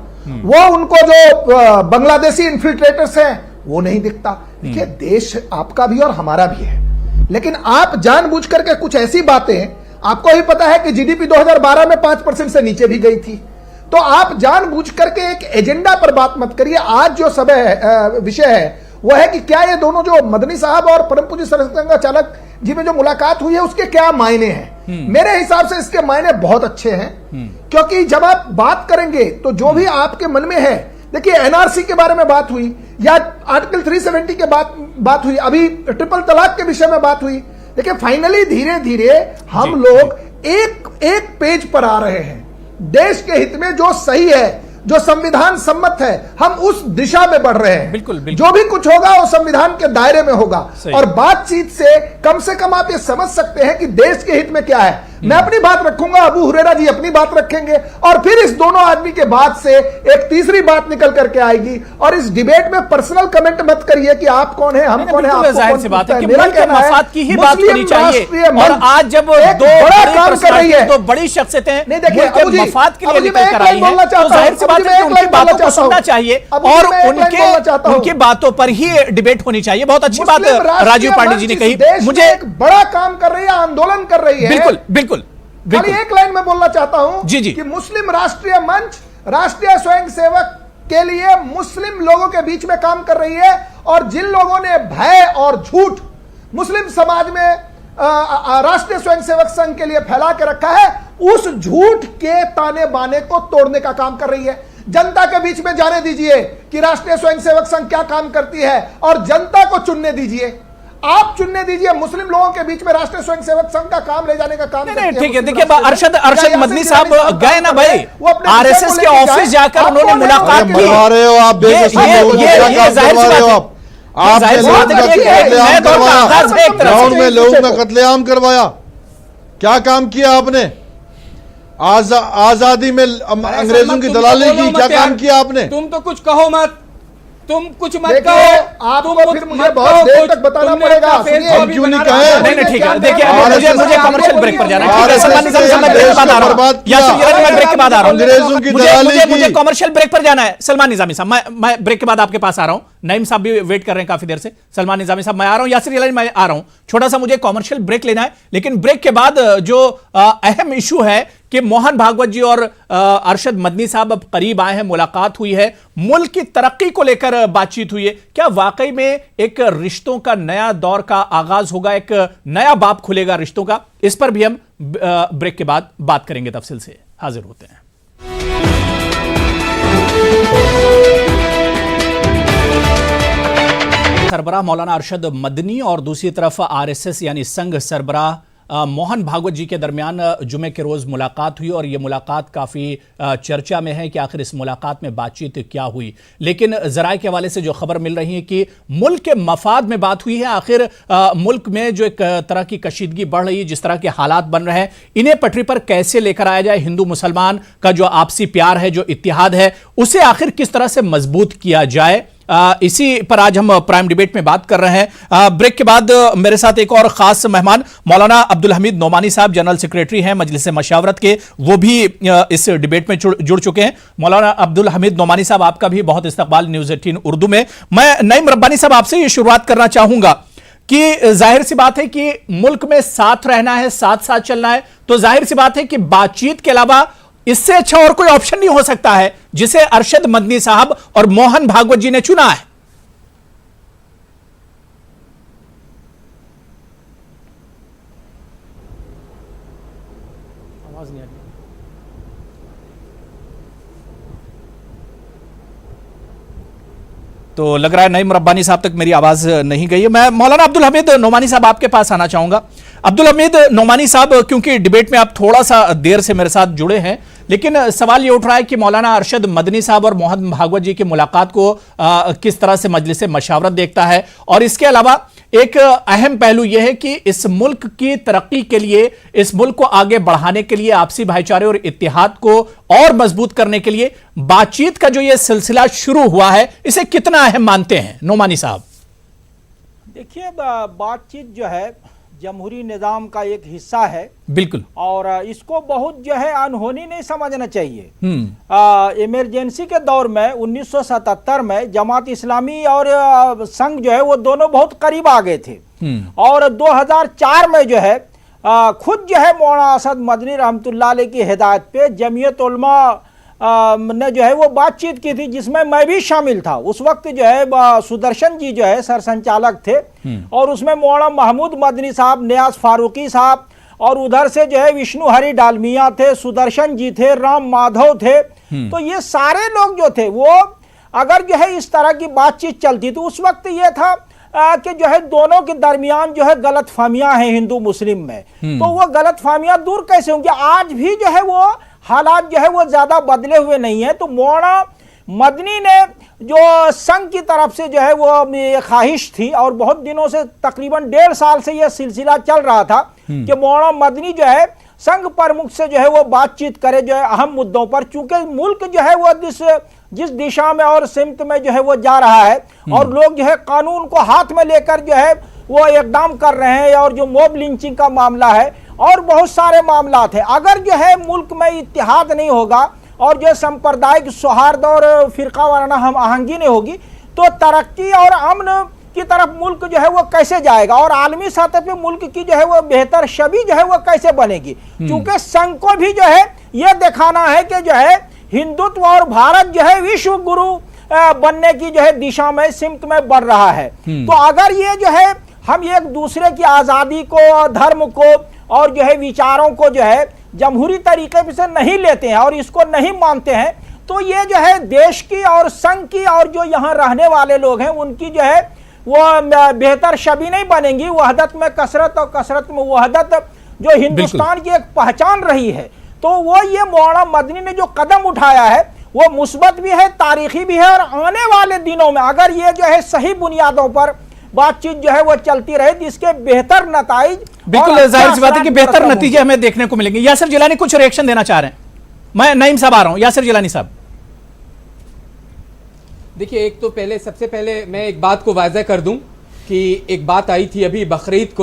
वो उनको जो बांग्लादेशी इन्फिल्ट्रेटर्स हैं, वो नहीं दिखता। देखिए, देश आपका भी और हमारा भी है, लेकिन आप जानबूझ करके कुछ ऐसी बातें, आपको ही पता है कि जीडीपी 2012 में 5% से नीचे भी गई थी, तो आप जानबूझ करके एक एजेंडा पर बात मत करिए। आज जो सब विषय है वो है कि क्या ये दोनों जो मदनी साहब और परम पूज्य सरसंघ चालक जी में जो मुलाकात हुई है उसके क्या मायने हैं। मेरे हिसाब से इसके मायने बहुत अच्छे हैं, क्योंकि जब आप बात करेंगे तो जो भी आपके मन में है, देखिए एनआरसी के बारे में बात हुई, या आर्टिकल 370 के बात हुई, अभी ट्रिपल तलाक के विषय में बात हुई। देखिए, फाइनली धीरे धीरे हम लोग एक पेज पर आ रहे हैं। देश के हित में जो सही है, जो संविधान सम्मत है, हम उस दिशा में बढ़ रहे हैं। बिल्कुल, बिल्कुल। जो भी कुछ होगा वो संविधान के दायरे में होगा और बातचीत से कम आप ये समझ सकते हैं कि देश के हित में क्या है। मैं अपनी बात रखूंगा, अबू हुरैरा जी अपनी बात रखेंगे और फिर इस दोनों आदमी के बाद से एक तीसरी बात निकल करके आएगी। और इस डिबेट में पर्सनल कमेंट मत करिए कि आप कौन है, हम कौन है, आपको जाहिर कौन सी बात पूछता है है। कि मेरा मुल्क के कहना है, मफाद की ही बात मुस्लिम होनी चाहिए। राष्ट्रीय और मंच आज जब एक दो बड़ा बड़ी काम कर रही है, दो बड़ी शख्सियतें नहीं देखिए, मुल्क के अबू जी, मफाद के लिए अबू जी, निकल मैं कर एक आई लाइन हैं, बोलना तो चाहता जाहिर हूं, सी अबू बात जी, है कि मैं एक उनकी लाइन बातों बोलना को चाहता सुनना हूं। चाहिए अबू जी, और मैं एक लाइन बोलना चाहता हूं। उनकी बातों पर ही डिबेट होनी चाहिए। बहुत अच्छी बात मुस्लिम राष्ट्रीय राजीव पांडे जी ने मंच कही। इस देश मुझे में एक बड़ा काम कर रही है, आंदोलन कर रही है। बिल्कुल बिल्कुल खाली बिल्कुल एक लाइन में बोलना चाहता हूं जी, जी। कि मुस्लिम राष्ट्रीय मंच राष्ट्रीय स्वयंसेवक के लिए मुस्लिम लोगों के बीच में काम कर रही है और जिन लोगों ने भय और झूठ मुस्लिम समाज में राष्ट्रीय स्वयंसेवक संघ के लिए फैला के रखा है, उस झूठ के ताने बाने को तोड़ने का काम कर रही है। जनता के बीच में जाने दीजिए कि राष्ट्रीय स्वयंसेवक संघ क्या काम करती है और जनता को चुनने दीजिए। आप चुनने दीजिए। मुस्लिम लोगों के बीच में राष्ट्रीय स्वयंसेवक संघ का काम ले जाने का काम नहीं, करती है ठीक है। मुस्लिम देखिए राष्ट्रीय अरशद मंच। मदनी या साहब यासीन गए ना भाई, वो अपने आरएसएस विषय के को लेके ऑफिस जाए। जाकर आप उन्होंने कौन है? मुलाकात आप की। मरवा रहे हो आप बेकसूर लोगों को, क्या काम करवा रहे हो आप? आपने जाहिर सी लोगों बात है का कि एक कत्लेआम नए दौर का करवाया, आगाज है एक तरफ से। ग्राउंड में लोगों का कत्लेआम करवाया। क्या काम किया आपने? आजादी में अंग्रेजों की दलाली की, क्या काम किया आपने? तुम तो कुछ कहो मत, तुम कुछ मत देखिए, कहो। आपको फिर मुझे बहुत देर तक बताना पड़ेगा। हम क्यों नहीं कहें? नहीं ठीक है। देखिए RSS मुझे कमर्शियल ब्रेक पर जाना है। ठीक है, RSS सलमान निजामी साहब, मैं ब्रेक के बाद आ रहा हूं। यासिर गिलानी, मैं ब्रेक के बाद आ रहा हूं। अंग्रेजों की दलाली मुझे की। कमर्शियल ब्रेक पर जाना है। सलमान निजामी साहब, मैं ब्रेक के बाद आपके पास आ रहा हूं। नईम साहब भी वेट कर रहे हैं काफी देर से। सलमान निजामी साहब मैं आ रहा हूं, यासिर गिलानी मैं आ रहा हूं। छोटा सा मुझे कमर्शियल ब्रेक लेना है, लेकिन ब्रेक के बाद जो अहम इशू है कि मोहन भागवत जी और अरशद मदनी साहब अब करीब आए हैं, मुलाकात हुई है, मुल्क की तरक्की को लेकर बातचीत हुई है। क्या वाकई में एक रिश्तों का नया दौर का आगाज होगा, एक नया बाब खुलेगा रिश्तों का? इस पर भी हम ब्रेक के बाद बात करेंगे, तफसील से हाजिर होते हैं। सरबराह मौलाना अरशद मदनी और दूसरी तरफ आरएसएस यानी संघ सरबराह मोहन भागवत जी के दरमियान जुमे के रोज मुलाकात हुई और यह मुलाकात काफ़ी चर्चा में है कि आखिर इस मुलाकात में बातचीत क्या हुई। लेकिन ज़राए के हवाले से जो खबर मिल रही है कि मुल्क के मफाद में बात हुई है। आखिर मुल्क में जो एक तरह की कशीदगी बढ़ रही है, जिस तरह के हालात बन रहे हैं, इन्हें पटरी पर कैसे लेकर आया जाए, हिंदू मुसलमान का जो आपसी प्यार है, जो इत्तिहाद है, उसे आखिर किस तरह से मजबूत किया जाए, इसी पर आज हम प्राइम डिबेट में बात कर रहे हैं। ब्रेक के बाद मेरे साथ एक और खास मेहमान मौलाना अब्दुल हमीद नोमानी साहब, जनरल सेक्रेटरी हैं मजलिस मशावरत के, वो भी इस डिबेट में जुड़ चुके हैं। मौलाना अब्दुल हमीद नोमानी साहब, आपका भी बहुत इस्तकबाल न्यूज़ 18 उर्दू में। मैं नईम रब्बानी साहब आपसे ये शुरुआत करना चाहूंगा कि जाहिर सी बात है कि मुल्क में साथ रहना है, साथ साथ चलना है, तो जाहिर सी बात है कि बातचीत के अलावा इससे अच्छा और कोई ऑप्शन नहीं हो सकता है जिसे अरशद मदनी साहब और मोहन भागवत जी ने चुना है। आवाज नहीं आ रही। तो लग रहा है नईम रब्बानी साहब तक मेरी आवाज नहीं गई है। मैं मौलाना अब्दुल हमीद नोमानी साहब आपके पास आना चाहूंगा। अब्दुल हमीद नोमानी साहब, क्योंकि डिबेट में आप थोड़ा सा देर से मेरे साथ जुड़े हैं, लेकिन सवाल ये उठ रहा है कि मौलाना अरशद मदनी साहब और मोहन भागवत जी की मुलाकात को किस तरह से मजलिस मशावरत देखता है, और इसके अलावा एक अहम पहलू यह है कि इस मुल्क की तरक्की के लिए, इस मुल्क को आगे बढ़ाने के लिए, आपसी भाईचारे और इत्तिहाद को और मजबूत करने के लिए बातचीत का जो यह सिलसिला शुरू हुआ है, इसे कितना अहम मानते हैं नोमानी साहब? देखिए, बातचीत जो है जमहूरी निज़ाम का एक हिस्सा है, बिल्कुल, और इसको बहुत जो है अनहोनी नहीं समझना चाहिए। इमरजेंसी के दौर में 1977 में जमात इस्लामी और संघ जो है वो दोनों बहुत करीब आ गए थे, और 2004 में जो है खुद जो है मौलाना अरशद मदनी रहमतुल्लाह अलैह की हिदायत पे जमीयत उलमा ने जो है वो बातचीत की थी, जिसमें मैं भी शामिल था। उस वक्त जो है सुदर्शन जी जो है सरसंचालक थे, और उसमें मौलाना महमूद मदनी साहब, नियाज फारूकी साहब, और उधर से जो है विष्णु हरि डालमिया थे, सुदर्शन जी थे, राम माधव थे। तो ये सारे लोग जो थे वो अगर जो है इस तरह की बातचीत चलती तो उस वक्त ये था कि जो है दोनों के दरमियान जो है गलत फहमियां हैं हिंदू मुस्लिम में, तो वो गलत फहमियां दूर कैसे होंगी? आज भी जो है वो हालात जो है वो ज्यादा बदले हुए नहीं है। तो मौलाना मदनी ने जो संघ की तरफ से जो है वो ख्वाहिश थी और बहुत दिनों से तकरीबन 1.5 साल से यह सिलसिला चल रहा था कि मौलाना मदनी जो है संघ प्रमुख से जो है वो बातचीत करे जो है अहम मुद्दों पर, चूंकि मुल्क जो है वो जिस दिशा में और सिमत में जो है वो जा रहा है और लोग जो है कानून को हाथ में लेकर जो है वो इकदाम कर रहे हैं, और जो मॉब लिंचिंग का मामला है और बहुत सारे मामला थे। अगर जो है मुल्क में इत्तेहाद नहीं होगा और जो सांप्रदायिक सौहार्द और फिरका वाराना हम आहंगी नहीं होगी तो तरक्की और अमन की तरफ मुल्क जो है वो कैसे जाएगा और आलमी सतह पे मुल्क की जो है वो बेहतर छवि जो है वो कैसे बनेगी। क्योंकि संघ को भी जो है ये दिखाना है कि जो है हिंदुत्व और भारत जो है विश्व गुरु बनने की जो है दिशा में सिमत में बढ़ रहा है। तो अगर ये जो है हम एक दूसरे की आजादी को, धर्म को और जो है विचारों को जो है जमहूरी तरीके से नहीं लेते हैं और इसको नहीं मानते हैं तो ये जो है देश की और संघ की और जो यहाँ रहने वाले लोग हैं उनकी जो है वो बेहतर छवि नहीं बनेगी। वहदत में कसरत और कसरत में वहदत जो हिंदुस्तान की एक पहचान रही है, तो वो ये मौलाना मदनी ने जो कदम उठाया है वो मुस्बत भी है, तारीखी भी है। और आने वाले दिनों में अगर ये जो है सही बुनियादों पर बातचीत जो है वो चलती रहे जिसके बेहतर नताइज, बिल्कुल जाहिर सी बात है कि बेहतर नतीजे हमें देखने को मिलेंगे। यासिर जिलानी कुछ रिएक्शन देना चाह रहे हैं। मैं नईम साहब आ रहा हूं। यासिर जिलानी साहब, देखिए, एक तो सबसे पहले मैं एक बात को वाज़ह कर दूं कि एक बात आई थी अभी बकरीद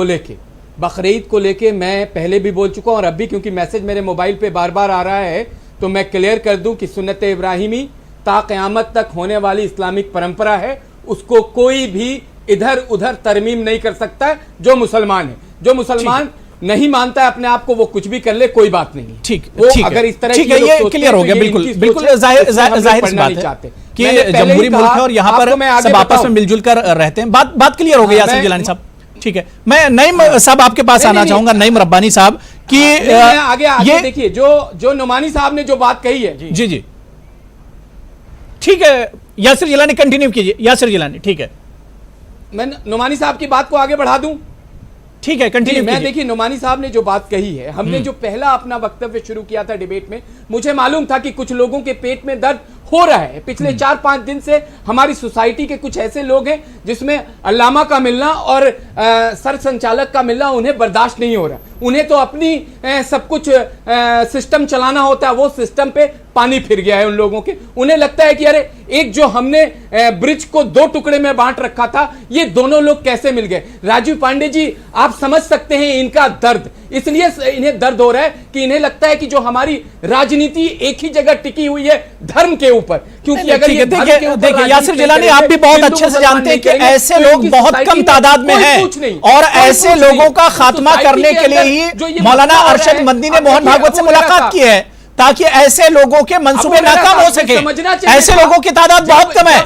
को लेके मैं पहले भी बोल चुका हूं और अब भी, क्योंकि मैसेज मेरे मोबाइल पे बार बार आ रहा है तो मैं क्लियर कर दूं कि सुन्नत इब्राहिमी ता क़यामत तक होने वाली इस्लामिक परंपरा है, उसको कोई भी इधर उधर तरमीम नहीं कर सकता है। जो मुसलमान है, जो मुसलमान नहीं मानता है अपने आप को, वो कुछ भी कर ले, कोई बात नहीं। ठीक, अगर इस तरह ठीक है, ये क्लियर हो गया। बिल्कुल बिल्कुल जाहिर सी बात है कि जमहूरी मुल्क है और यहाँ पर सब आपस में मिलजुल कर रहते हैं। बात क्लियर हो गई यासिर जिलानी साहब। ठीक है, मैं नईम साहब आपके पास आना चाहूंगा। नईम रब्बानी साहब कि आगे देखिए जो नुमानी साहब ने जो बात कही है, जी ठीक है, यासिर जिलानी कंटिन्यू कीजिए। यासिर जिलानी, ठीक है, मैं नुमानी साहब की बात को आगे बढ़ा दूं। ठीक है, कंटिन्यू। मैं देखिए, नुमानी साहब ने जो बात कही है, हमने जो पहला अपना वक्तव्य शुरू किया था डिबेट में, मुझे मालूम था कि कुछ लोगों के पेट में दर्द हो रहा है। पिछले 4-5 दिन से हमारी सोसाइटी के कुछ ऐसे लोग हैं जिसमें अल्लामा का मिलना और सर संचालक का मिलना उन्हें बर्दाश्त नहीं हो रहा। उन्हें तो अपनी सब कुछ सिस्टम चलाना होता है, वो सिस्टम पे पानी फिर गया है उन लोगों के। उन्हें लगता है कि अरे एक जो हमने ब्रिज को 2 टुकड़े में बांट रखा था, ये दोनों लोग कैसे मिल गए। राजीव पांडे जी, आप समझ सकते हैं इनका दर्द, इसलिए इन्हें दर्द हो रहा है कि इन्हें लगता है कि जो हमारी राजनीति एक ही जगह टिकी हुई है, धर्म के ऊपर। क्योंकि अगर ये देखिए यासिर जिलानी, आप भी बहुत अच्छे से जानते हैं कि ऐसे लोग बहुत कम तादाद में हैं और ऐसे लोगों का खात्मा करने के लिए ही मौलाना अरशद मदनी ने मोहन भागवत से मुलाकात की है ताकि ऐसे लोगों के मंसूबे नाकाम हो सके। ऐसे लोगों की तादाद बहुत कम है,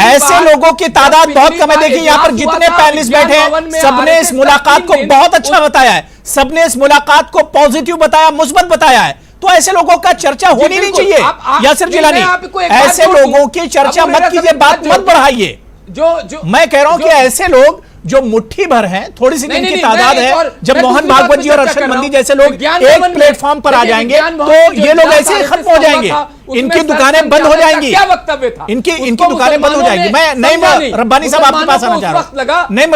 ऐसे लोगों की तादाद बहुत कम है। देखिए यहाँ पर जितने पैनलिस्ट बैठे हैं सबने इस मुलाकात को बहुत अच्छा बताया है, सबने इस मुलाकात को पॉजिटिव बताया, मुस्बत बताया है। तो ऐसे लोगों का चर्चा होनी नहीं चाहिए। यासिर जिलानी, ऐसे लोगों की चर्चा मत कीजिए, बात मत बढ़ाइए। मैं कह रहा हूं कि ऐसे लोग जो मुट्ठी भर हैं, थोड़ी सी जिनकी तादाद है, जब मोहन भागवत जी और अरशद मंदी जैसे लोग एक प्लेटफॉर्म पर आ जाएंगे तो ये लोग ऐसे ही खत्म हो जाएंगे, इनकी दुकानें बंद हो जाएंगी, इनकी दुकानें बंद हो जाएंगी। मैं नईम रब्बानी साहब आपके पास आना चाह रहा हूं। नईम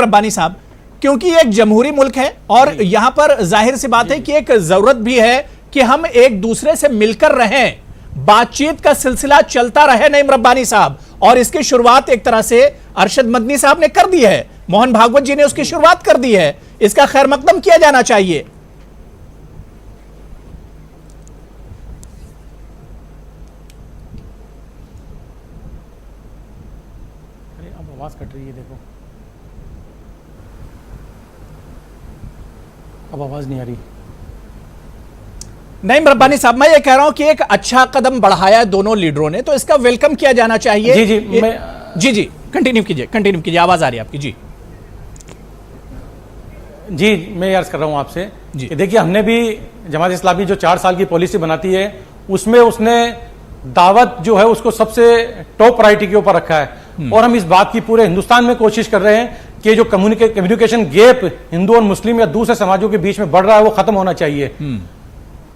रब्बानी साहब, क्योंकि एक जमहूरी मुल्क है और यहां पर जाहिर सी बात है कि एक जरूरत भी है कि हम एक दूसरे से मिलकर रहें, बातचीत का सिलसिला चलता रहे। नईम रब्बानी साहब, और इसकी शुरुआत एक तरह से अरशद मदनी साहब ने कर दी है, मोहन भागवत जी ने उसकी शुरुआत कर दी है, इसका खैर मकदम किया जाना चाहिए। अरे अब आवाज कट रही है, देखो अब आवाज नहीं आ रही। नईम रब्बानी साहब, मैं ये कह रहा हूं कि एक अच्छा कदम बढ़ाया है दोनों लीडरों ने, तो इसका वेलकम किया जाना चाहिए। जी कंटिन्यू कीजिए, आवाज आ रही है आपकी। जी मैं अर्ज कर रहा हूं आपसे कि देखिए, हमने भी जमात इस्लामी जो 4 साल की पॉलिसी बनाती है उसमें उसने दावत जो है उसको सबसे टॉप प्रायोरिटी के ऊपर रखा है और हम इस बात की पूरे हिंदुस्तान में कोशिश कर रहे हैं कि जो कम्युनिकेशन गैप हिंदू और मुस्लिम या दूसरे समाजों के बीच में बढ़ रहा है वो खत्म होना चाहिए।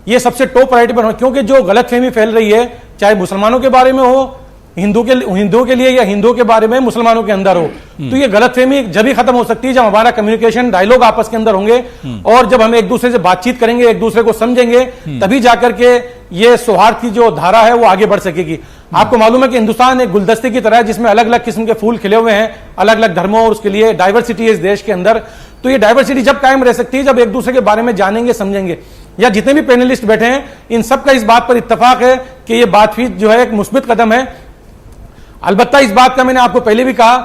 ये सबसे टॉप प्रायोरिटी पर हो, क्योंकि जो गलतफहमी फैल रही है, चाहे मुसलमानों के बारे में हो, हिंदुओं के लिए, या हिंदुओं के बारे में मुसलमानों के अंदर हो, तो ये गलतफहमी जब ही खत्म हो सकती है जब हमारा कम्युनिकेशन, डायलॉग आपस के अंदर होंगे, और जब हम एक दूसरे से बातचीत करेंगे, एक दूसरे को समझेंगे, तभी जाकर के ये सौहार्द की जो धारा है वो आगे बढ़ सकेगी। आपको मालूम है कि हिंदुस्तान एक गुलदस्ते की तरह है जिसमें अलग अलग किस्म के फूल खिले हुए हैं, अलग अलग धर्मों, और उसके लिए डाइवर्सिटी है इस देश के अंदर। तो ये डाइवर्सिटी जब कायम रह सकती है जब एक दूसरे के बारे में जानेंगे, समझेंगे। या जितने भी पैनलिस्ट बैठे हैं, इन सबका इस बात पर इत्तेफाक है कि ये बातचीत जो है एक मुस्बित कदम है। अलबत्ता इस बात का मैंने आपको पहले भी कहा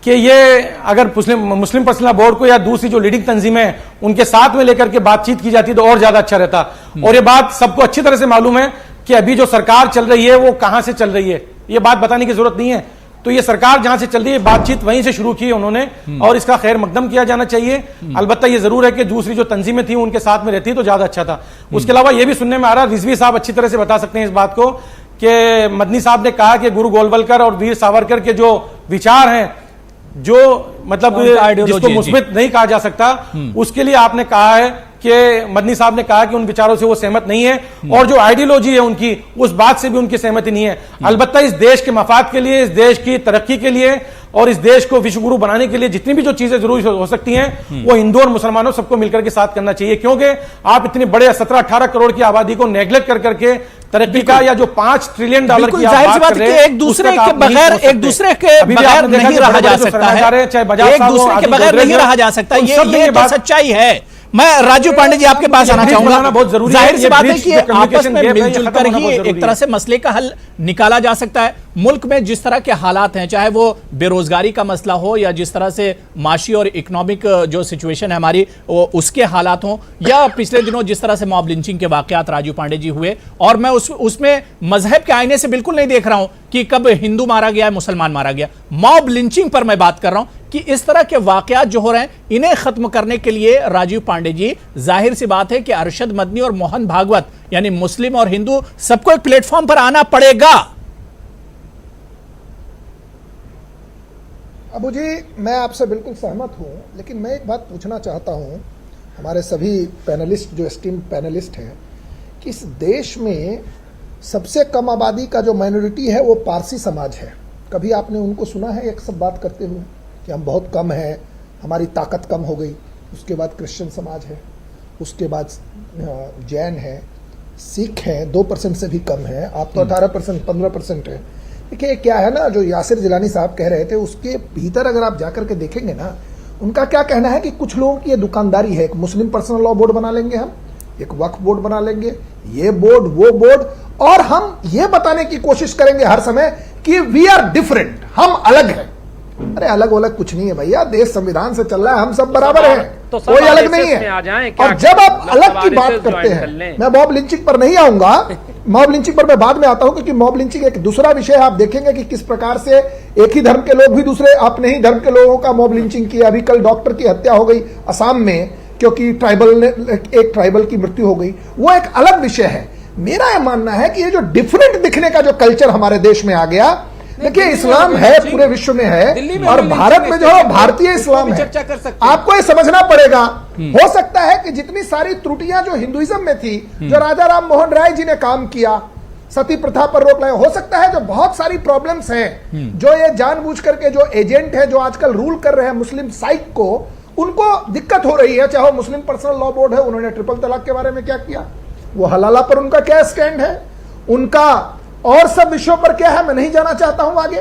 कि ये अगर मुस्लिम पर्सनल लॉ बोर्ड को या दूसरी जो लीडिंग तंजीमें हैं उनके साथ में लेकर के बातचीत की जाती तो और ज्यादा अच्छा रहता। और ये बात सबको अच्छी तरह से मालूम है कि अभी जो सरकार चल रही है वो कहां से चल रही है, ये बात बताने की जरूरत नहीं है। तो ये सरकार जहां से चल रही है, बातचीत वहीं से शुरू की है उन्होंने, और इसका खैर मकदम किया जाना चाहिए। अलबत्ता ये जरूर है कि दूसरी जो तंजीमें थी उनके साथ में रहती तो ज्यादा अच्छा था। उसके अलावा ये भी सुनने में आ रहा, रिजवी साहब अच्छी तरह से बता सकते हैं इस बात को, कि मदनी साहब ने कहा कि गुरु गोलवलकर और वीर सावरकर के जो विचार हैं, जो मतलब जिसको मुस्बित नहीं कहा जा सकता, उसके लिए आपने कहा है कि मदनी साहब ने कहा कि उन विचारों से वो सहमत नहीं है, और जो आइडियोलॉजी है उनकी, उस बात से भी उनकी सहमति नहीं है। अलबत्ता इस देश के मफाद के लिए, इस देश की तरक्की के लिए और इस देश को विश्वगुरु बनाने के लिए जितनी भी जो चीजें जरूरी हो सकती हैं वो हिंदू और मुसलमानों सबको मिलकर के साथ करना चाहिए। क्योंकि आप इतने बड़े 17-18 करोड़ की आबादी को नेग्लेक्ट कर करके तरक्की का, या जो $5 ट्रिलियन की आप बात कर रहे हैं, एक दूसरे के बगैर नहीं रहा जा सकता है, एक दूसरे के बगैर नहीं रहा जा सकता, ये तो सच्चाई है। मैं राजू पांडे जी आपके पास आना चाहूंगा। बहुत जरूरी जाहिर सी बात है कि आपस में मिलजुल कर ही एक तरह से मसले का हल निकाला जा सकता है। मुल्क में जिस तरह के हालात हैं, चाहे वो बेरोजगारी का मसला हो, या जिस तरह से माशी और इकोनॉमिक जो सिचुएशन है हमारी उसके हालात हों, या पिछले दिनों जिस तरह से मॉब लिंचिंग के वाकयात राजू पांडे जी हुए, और मैं उसमें मजहब के आईने से बिल्कुल नहीं देख रहा हूं कि कब हिंदू मारा गया, मुसलमान मारा गया। मॉब लिंचिंग पर मैं बात कर रहा हूं कि इस तरह के वाकयात जो हो रहे हैं, इन्हें खत्म करने के लिए राजीव पांडे जी, जाहिर सी बात है कि अरशद मदनी और मोहन भागवत यानी मुस्लिम और हिंदू सबको एक प्लेटफॉर्म पर आना पड़ेगा। अबू जी, मैं आपसे बिल्कुल सहमत हूं, लेकिन मैं एक बात पूछना चाहता हूं हमारे सभी पैनलिस्ट, जो एस्टीम पैनलिस्ट हैं, कि इस देश में सबसे कम आबादी का जो माइनॉरिटी है वो पारसी समाज है। कभी आपने उनको सुना है एक सब बात करते हुए कि हम बहुत कम हैं, हमारी ताकत कम हो गई? उसके बाद क्रिश्चियन समाज है, उसके बाद जैन है, सिख हैं, 2% से भी कम है, आप तो 18%, 15% है। देखिए क्या है ना, जो यासिर जिलानी साहब कह रहे थे उसके भीतर अगर आप जाकर के देखेंगे ना, उनका क्या कहना है कि कुछ लोगों की ये दुकानदारी है, एक मुस्लिम पर्सनल लॉ बोर्ड बना लेंगे हम, एक वक्फ बोर्ड बना लेंगे, ये बोर्ड वो बोर्ड, और हम ये बताने की कोशिश करेंगे हर समय कि वी आर डिफरेंट, हम अलग हैं। अरे अलग अलग कुछ नहीं है भैया, देश संविधान से चल रहा है, हम सब बराबर हैं, तो कोई अलग नहीं है। और जब आप अलग की बात करते हैं, मैं मॉब लिंचिंग पर नहीं आऊंगा, मॉब लिंचिंग पर मैं बाद में आता हूं, क्योंकि मॉब लिंचिंग एक दूसरा विषय है। आप देखेंगे कि किस प्रकार से एक ही धर्म के लोग भी दूसरे अपने ही धर्म के लोगों का मॉब लिंचिंग किया। अभी कल डॉक्टर की हत्या हो गई असम में, क्योंकि एक ट्राइबल की मृत्यु हो गई, वो एक अलग विषय है। मेरा यह मानना है कि ये जो डिफरेंट दिखने का जो कल्चर हमारे देश में आ गया, देखिए इस्लाम है, पूरे विश्व में है, और भारत में जो है भारतीय इस्लाम है। आपको ये समझना पड़ेगा। हो सकता है कि जितनी सारी त्रुटियां जो हिंदुइज्म में थी, जो राजा राम मोहन राय जी ने काम किया, सती प्रथा पर रोक लगाया, हो सकता है जो बहुत सारी प्रॉब्लम्स हैं, जो ये जानबूझ करके जो एजेंट है जो आजकल रूल कर रहे हैं मुस्लिम साइक को, उनको दिक्कत हो रही है। चाहे मुस्लिम पर्सनल लॉ बोर्ड है, उन्होंने ट्रिपल तलाक के बारे में क्या किया, वो हलाला पर उनका क्या स्टैंड है, उनका और सब विषयों पर क्या है, मैं नहीं जाना चाहता हूं आगे।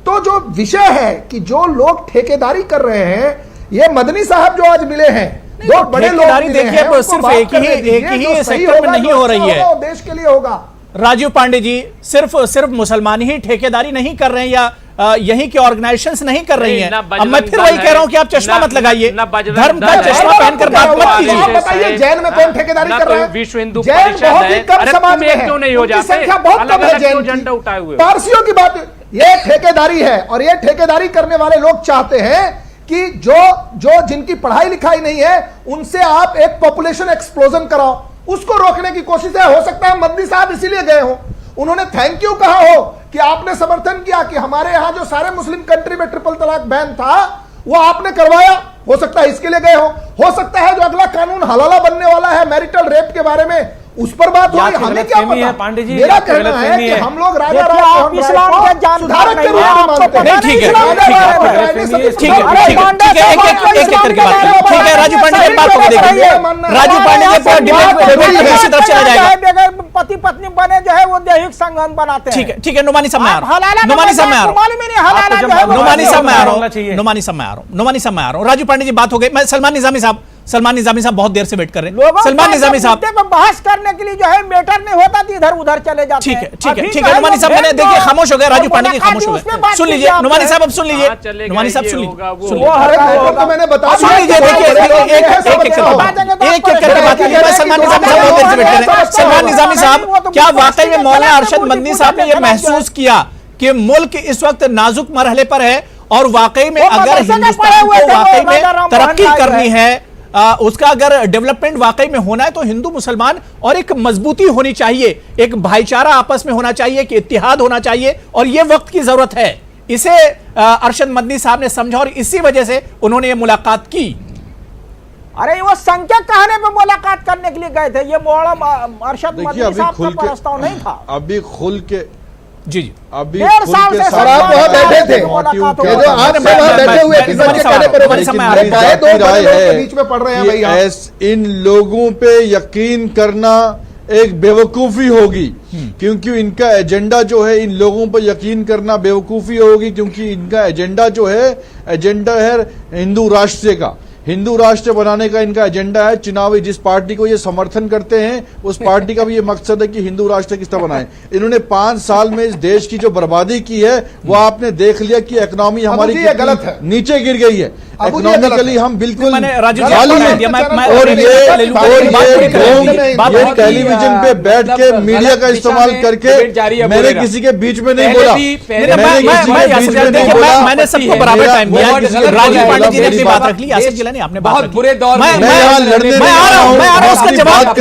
तो जो विषय है कि जो लोग ठेकेदारी कर रहे हैं, ये मदनी साहब जो आज मिले हैं, दो बड़े लोग मिले हैं, सिर्फ एक ही सेक्टर में नहीं हो रही है, देश के लिए होगा। राजीव पांडे जी, सिर्फ मुसलमान ही ठेकेदारी नहीं कर रहे हैं, या यहीं के ऑर्गेनाइजेशंस नहीं कर रही हैं। अब मैं फिर वही कह रहा हूं कि आप चश्मा मत लगाइए, धर्म का चश्मा पहनकर बात मत कीजिए। बताइए जैन में कौन ठेकेदारी कर रहा है? विश्व हिंदू जैन बहुत ही कम समाज में है, क्यों नहीं हो जाते? संख्या बहुत कम है जैन की। पारसियों की बात, ये ठेकेदारी है, और ये ठेकेदारी करने वाले लोग चाहते हैं कि जो जिनकी पढ़ाई लिखाई नहीं है उनसे आप एक पॉपुलेशन एक्सप्लोजन कराओ, उसको रोकने की कोशिश है। हो सकता है मदनी साहब इसीलिए गए हो, उन्होंने थैंक यू कहा हो कि आपने समर्थन किया कि हमारे यहां जो सारे मुस्लिम कंट्री में ट्रिपल तलाक बैन था वो आपने करवाया। हो सकता है इसके लिए गए हो सकता है जो अगला कानून हलाला बनने वाला है मैरिटल रेप के बारे में, उस पर बात हो या रही, तो हमें क्या गलतफहमी पता। है पांडे जी, मेरा या तो कहना है गलतफहमी कि है। हम लोग राजा देखिए, राम आप मोहन इस्लाम राय के को जानकार सुधारक के नहीं रूप हैं, में आपको मानते पता हैं। नहीं, ठीक है, इस्लाम ठीक है, के बारे में ठीक है, राय में सभी ठीक है, सुधारक ठीक है, हैं। ठीक है, एक एक करके बात करें। ठीक है, राजू पांडे एक बात को देखिए, राजू पांडे के पूरा डिबेट दूसरी तरफ चला जाएगा। पति पत्नी बने जो है वो दैहिक संबंध बनाते हैं। ठीक है, ठीक है, नुमानी साहब मैं आ रहा हूं, हलाला नुमानी साहब मैं आ रहा हूं, मालूम ही नहीं हलाला आपको जो है वो नुमानी साहब मैं आ रहा होना हूं, चाहिए। नुमानी साहब मैं आ रहा हूं, नुमानी साहब मैं आ रहा हूं। राजू पांडे जी बात हो गई, मैं सलमान निजामी साहब बहुत देर से वेट कर रहे हैं। लोगों सलमान का निजामी जब साहब, मुद्दे पे बहस करने के लिए जो है मैटर नहीं होता तो इधर उधर चले जाते ठीक हैं। है, ठीक है, अभी ठीक तो है, है नुमानी लोग साहब मैंने भेज देखिए दो, खामोश हो गए, राजू और पांडे जी मुलाकात खामोश हो भी उसमें गए। बात सुन कीजिए लीजिए, आप नुमानी जो साहब है। अब सुन लीजिए, हाँ, चलेगा, नुमानी साहब ये सुन होगा, वो लीजिए, होगा। अरे मैटर तो मैंने बता सुन लीजिए, देखिए एक करके बात कीजिए। मैं सलमान निजामी साहब बहुत देर से वेट कर रहे हैं। सलमान निजामी साहब, क्या वाकई में मौलाना अरशद मदनी साहब ने यह महसूस किया कि मुल्क इस वक्त नाजुक मरहले पर है और वाकई में अगर हिंदुस्तान को वाकई में तरक्की करनी है, उसका अगर डेवलपमेंट वाकई में होना है तो हिंदू मुसलमान और एक मजबूती होनी चाहिए, एक भाईचारा आपस में होना चाहिए, कि इत्तिहाद होना चाहिए, और यह वक्त की जरूरत है। इसे अरशद मदनी साहब ने समझा और इसी वजह से उन्होंने ये मुलाकात की। अरे वो संख्या कहने पे मुलाकात करने के लिए गए थे, ये मौलाना अरशद देखिए मदनी अभी साहब खुल का प्रस्ताव नहीं था। अभी खुल के जी जी, अभी 1.5 साल खुल के से सर आप वहां बैठे थे, मुलाकात हो ये रही जो है। आप सब वहां बैठे हुए किधर के कहने पर नुमानी साहब मैं आ रहा हूं। अरे काहे दो राय बड़े है के बीच में पड़ रहे हैं भाई आप? इन लोगों पे यकीन करना एक बेवकूफी होगी, क्योंकि इनका एजेंडा जो है, इन लोगों पर यकीन करना बेवकूफी होगी, क्योंकि इनका एजेंडा जो है, एजेंडा है हिंदू राष्ट्र का, हिंदू राष्ट्र बनाने का इनका एजेंडा है। चुनावी जिस पार्टी को ये समर्थन करते हैं उस पार्टी का भी ये मकसद है कि हिंदू राष्ट्र किस तरह बनाए। इन्होंने 5 साल में इस देश की जो बर्बादी की है वो आपने देख लिया कि इकोनॉमी हमारी जी, ये गलत है। नीचे गिर गई है। अबू जी, ये गलत इकोनॉमिकली है। हम बिल्कुल मैंने राजू जी खाली आपको हैं। कह दिया, मैं और ये बात टेलीविजन पे बैठ के मीडिया का इस्तेमाल करके मैंने किसी के बीच में नहीं बोला, मैंने सबको बराबर टाइम दिया। राजू पांडे जी ने अपनी बात रख ली, यासिर जिलानी आपने बात रख ली। बुरे दौर में मैं आ रहा हूं, उसका जवाब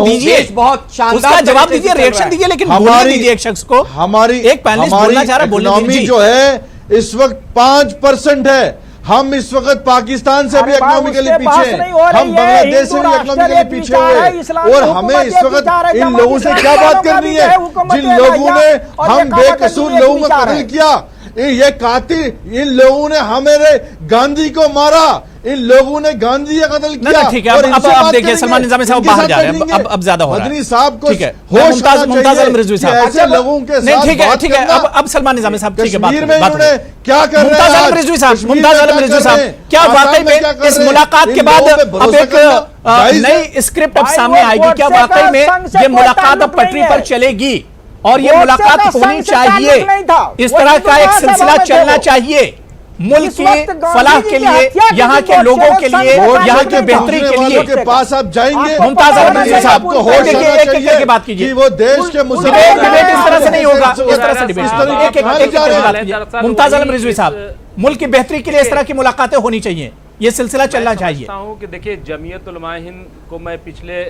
दीजिए, उसका जवाब दीजिए, रिएक्शन दीजिए, लेकिन बोलने दीजिए एक शख्स को। हमारी एक पैनलिस्ट बोलना चाह रहा है, बोलने इकोनॉमी दीजिए। जो है इस वक्त 5% है। हम इस वक्त पाकिस्तान से भी अरे भाई, इकोनॉमिकली उससे पीछे बहस नहीं हो हैं, रही हम है। बांग्लादेश से हिंदू भी राष्ट्र इकोनॉमिकली एक पीछे विचार हुए है, हैं। इस्लामी और हुकूमत हमें इस एक वक्त विचार है, इन जमात लोगों से इस्लामी क्या बात वालों का करनी भी है? है, हुकूमत जिन है लोगों भैया, ने और हम ये काला बेकसूर कतल लोगों एक का विचार कत्ल है। किया, ये कातिल, इन लोगों ने हमारे गांधी को मारा, इन लोगों ने गांधी का कत्ल किया। नहीं, ठीक है, और अब इनसे आप बात देखिए, करेंगे, सलमान निजामी साहब इनके बाहर साथ जा रहे हैं, करेंगे। अब ज्यादा हो रहा है। मदनी साहब को ठीक है, होश मुमताज आना मुमताज चाहिए आलम रिजवी कि साहब, ऐसे लोगों के नहीं, साथ ठीक है, बात ठीक है, करना। अब सलमान निजामी साहब, ठीक है, बात कश्मीर में बात इन्होंने क्या कर रहे हैं? मुमताज आलम आज? रिजवी साहब, कश्मीर मुमताज में आलम क्या रिजवी कर साहब, रहे हैं? क्या आसाम वाकई में क्या में कर इस रहे हैं? मुलाकात के इन बाद लोगों पे अब भरोसा एक करना जायज है? नई स्क्रिप्ट अब भाई, सामने वो आएगी? क्या गोडसे वाकई का में संघ से ये कोई मुलाकात अब ताल्लुक नहीं पटरी है। पर चलेगी और ये गोडसे मुलाकात का होनी संघ से चाहिए? ताल्लुक नहीं था। इस वो तरह हिंदू का एक महासभा सिलसिला में थे चलना वो। चाहिए मुल्क इस की वक्त गांधी फलाह जी के की लिए, हत्या की यहाँ थी, के लोगों गोडसे के का लिए, संघ से यहाँ ताल्लुक की नहीं था। बेहतरी के वालों लिए। के पास आप जाएंगे, मुमताज आलम रिजवी साहब, आपको होश देखिए, आना एक एक करके चाहिए बात कीजिए। कि वो देश के डिबेट इस तरह से नहीं होगा, इस तरह से डिबेट साहब, एक एक आप करके जा रहे बात हैं। कीजिए। दरअसल मुमताज आलम वही रिजवी इस- साहब, मुल्क की बेहतरी के लिए इस तरह की मुलाकातें होनी चाहिए, ये सिलसिला चलना चाहिए। हूँ कि देखिए, जमीयत उलमा हिंद को मैं पिछले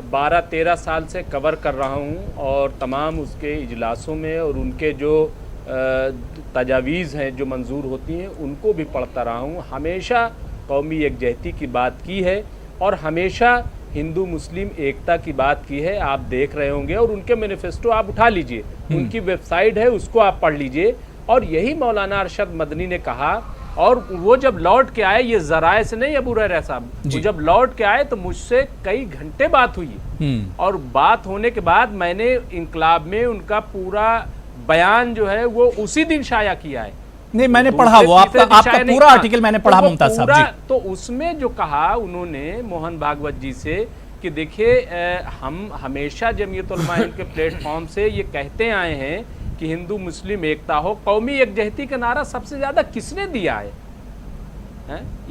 12-13 साल से कवर कर रहा हूँ और तमाम उसके इजलासों में और उनके जो तजावीज़ हैं जो मंजूर होती हैं उनको भी पढ़ता रहा हूँ। हमेशा कौमी यकजहती की बात की है और हमेशा हिंदू मुस्लिम एकता की बात की है। आप देख रहे होंगे और उनके मैनिफेस्टो आप उठा लीजिए, उनकी वेबसाइट है, उसको आप पढ़ लीजिए। और यही मौलाना अरशद मदनी ने कहा, और वो जब लौट के आए, ये ज़राए से नहीं, अबू हुरैरा साहब, वो जब लौट के आए तो मुझसे कई घंटे बात हुई और बात होने के बाद मैंने इनकलाब में उनका पूरा बयान जो है वो उसी दिन शाया किया है। नहीं, मैंने पढ़ा, वो आपका पूरा आर्टिकल मैंने पढ़ा मुमताज साहब जी। तो उसमें जो कहा उन्होंने मोहन भागवत जी से कि देखिए, हम हमेशा जमीयत उलमा हिंद के प्लेटफॉर्म से ये कहते आए हैं कि हिंदू मुस्लिम एकता हो। कौमी यकजहती का नारा सबसे ज़्यादा किसने दिया है?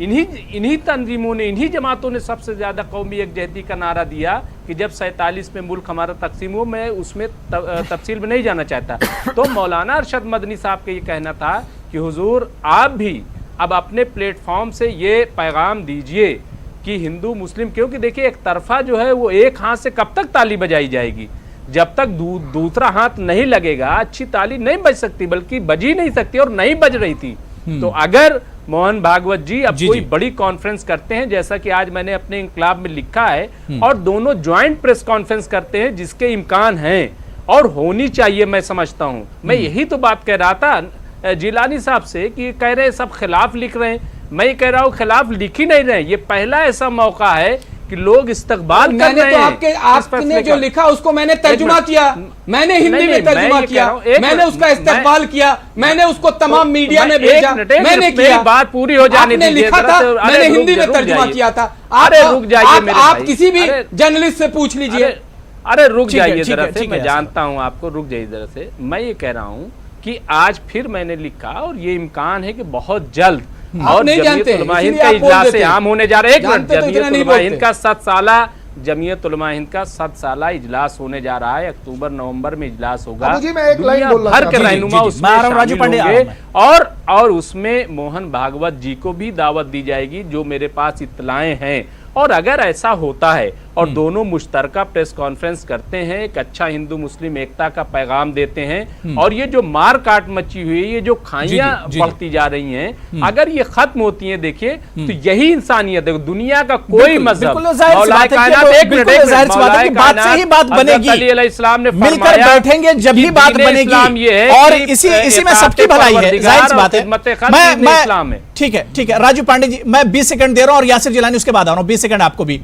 इन्हीं तंजीमों ने, इन्हीं जमातों ने सबसे ज़्यादा कौमी यकजहती का नारा दिया कि जब 47 में मुल्क हमारा तकसीम हो। मैं उसमें तफसील में नहीं जाना चाहता। तो मौलाना अरशद मदनी साहब का ये कहना था कि हुजूर, आप भी अब अपने प्लेटफॉर्म से ये पैगाम दीजिए कि हिंदू मुस्लिम, क्योंकि देखिए एक तरफा जो है वो एक हाथ से कब तक ताली बजाई जाएगी? जब तक दूसरा हाथ नहीं लगेगा अच्छी ताली नहीं बज सकती, बल्कि बज ही नहीं सकती और नहीं बज रही थी। तो अगर मोहन भागवत जी अब जी, कोई जी। बड़ी कॉन्फ्रेंस करते हैं, जैसा कि आज मैंने अपने इंकलाब में लिखा है, और दोनों ज्वाइंट प्रेस कॉन्फ्रेंस करते हैं, जिसके इम्कान हैं और होनी चाहिए, मैं समझता हूं। मैं यही तो बात कह रहा था जिलानी साहब से कि कह रहे हैं सब खिलाफ लिख रहे हैं। मैं ये कह रहा हूं खिलाफ लिख ही नहीं रहे, ये पहला ऐसा मौका है कि लोग इस्तकबाल कर मैंने रहे तो हैं। आपने जो लिखा उसको मैंने तर्जुमा किया, मैंने हिंदी में तर्जुमा किया, मैंने उसका इस्तकबाल किया, मैंने उसको तमाम मीडिया में भेजा, मैंने किया। बात पूरी हो जाने आपने दीजिए लिखा जरा था, से। अरे मैंने रुक हिंदी में रुक तर्जुमा जाइए। किया था। अरे रुक जाइए मेरे आप भाई। किसी भी अरे- जर्नलिस्ट से पूछ लीजिए। अरे रुक ठीक है, जाइए ठीक है, जरा से, ठीक मैं है, जानता हूं आपको, रुक जाइए जरा से। मैं ये कह रहा हूं कि आज फिर मैंने लिखा और ये इम्कान है कि बहुत जल्द और नहीं जानते, जमीयत उलमा हिंद इसीलिए का आप बोल इजलास देते हैं। आम होने जा रहा है। एक मिनट, जानते तो इतना जमीयत नहीं उलमा हिंद बोलते। का 7 साला जमीयत उलमा हिंद का 7 साला इजलास होने जा रहा है। अक्टूबर नवंबर में इजलास होगा। अबू जी, मैं एक लाइन दुनिया बोलना भर चाहता के हूं। रहनुमा जी, जी, उसमें मैं आ रहा हूं, राजू शामिल पांडे आ होंगे रहा हूं और उसमें मोहन भागवत जी को भी दावत दी जाएगी, जो मेरे पास इत्तलाएं हैं। और अगर ऐसा होता है और दोनों मुश्तरका प्रेस कॉन्फ्रेंस करते हैं, एक अच्छा हिंदू मुस्लिम एकता का पैगाम देते हैं, और ये जो मार काट मची हुई है, ये जो खाइयां जी, जी। बढ़ती जा रही हैं, अगर ये खत्म होती हैं, देखिए तो यही इंसानियत है। दुनिया का कोई मजहब, बिल्कुल जाहिर सी मौलाए बात है कि कायनात, वो- एक मिनट, बिल्कुल एक मिनट, जाहिर सी बात है मौलाए कि बात से ही कायनात, बात हज़रत बनेगी। अली अलैहिस्सलाम ने मिलकर फरमाया बैठेंगे जब कि ही बात दीन इस्लाम बनेगी, ये है और कि इसी में इताअत सबकी भलाई है, परवरदिगार जाहिर सी और बात है। खिदमत खल्क़ दीन इस्लाम है। ठीक है, ठीक है राजू पांडे जी, मैं 20 सेकंड दे रहा हूं और यासिर जिलानी उसके बाद आ रहा हूं। 20 सेकंड आपको भी,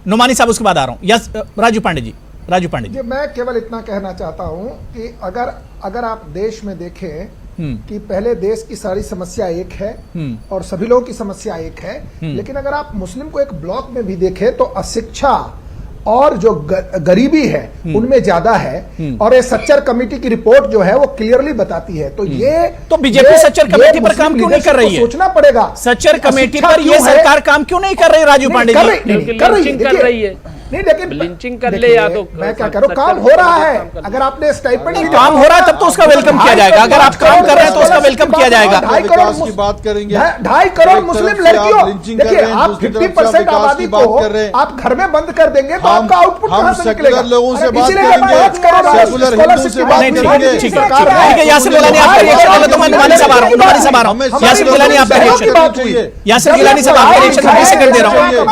नोमानी साहब उसके बाद आ रहा हूं। यस राजू पांडे जी, राजू पांडे जी। ये मैं केवल इतना कहना चाहता हूं कि अगर आप देश में देखें कि पहले देश की सारी समस्या एक है और सभी लोगों की समस्या एक है, लेकिन अगर आप मुस्लिम को एक ब्लॉक में भी देखें तो अशिक्षा और जो गरीबी है उनमें ज्यादा है। और ये सच्चर कमेटी की रिपोर्ट जो है वो क्लियरली बताती है। तो ये तो बीजेपी सच्चर कमेटी पर काम क्यों नहीं कर रही है? सोचना पड़ेगा सच्चर कमेटी अशिक्षा पर ये क्यों है? सरकार काम क्यों नहीं कर रही राजू पांडे जी? कर रही लिंचिंग कर रही है। नहीं, लेकिन लिंचिंग कर देखिए, ले या तो मैं क्या करूं, काम हो रहा है। अगर आपने स्टाइपेंड नहीं, काम हो रहा है तब तो उसका वेलकम किया जाएगा। अगर आप काम कर रहे हैं तो उसका वेलकम किया जाएगा। 2.5 करोड़ विकास की बात करेंगे, 2.5 करोड़ एक मुस्लिम तरफ से आप लड़कियों, लिंचिंग कर देखिए रहे हैं, आप दूसरी तरफ से 50% विकास आबादी की बात को कर रहे हैं। आप घर में बंद कर देंगे तो हम- आपका आउटपुट हम कहां से सेकुलर निकलेगा? लोगों से अरे बात इसीलिए करेंगे, 5 करोड़ सेकुलर हिंदू स्कॉलरशिप से की बात बात नहीं, करेंगे। ठीक है, सरकार ठीक है, यासिर जिलानी आपका रिएक्शन ले लो, तो मैं नुमानी साहब आ रहा हूं, नुमानी साहब आ रहा हूं। यासिर जिलानी आपका रिएक्शन, यासिर जिलानी साहब आपका रिएक्शन 20 सेकंड दे रहा हूं।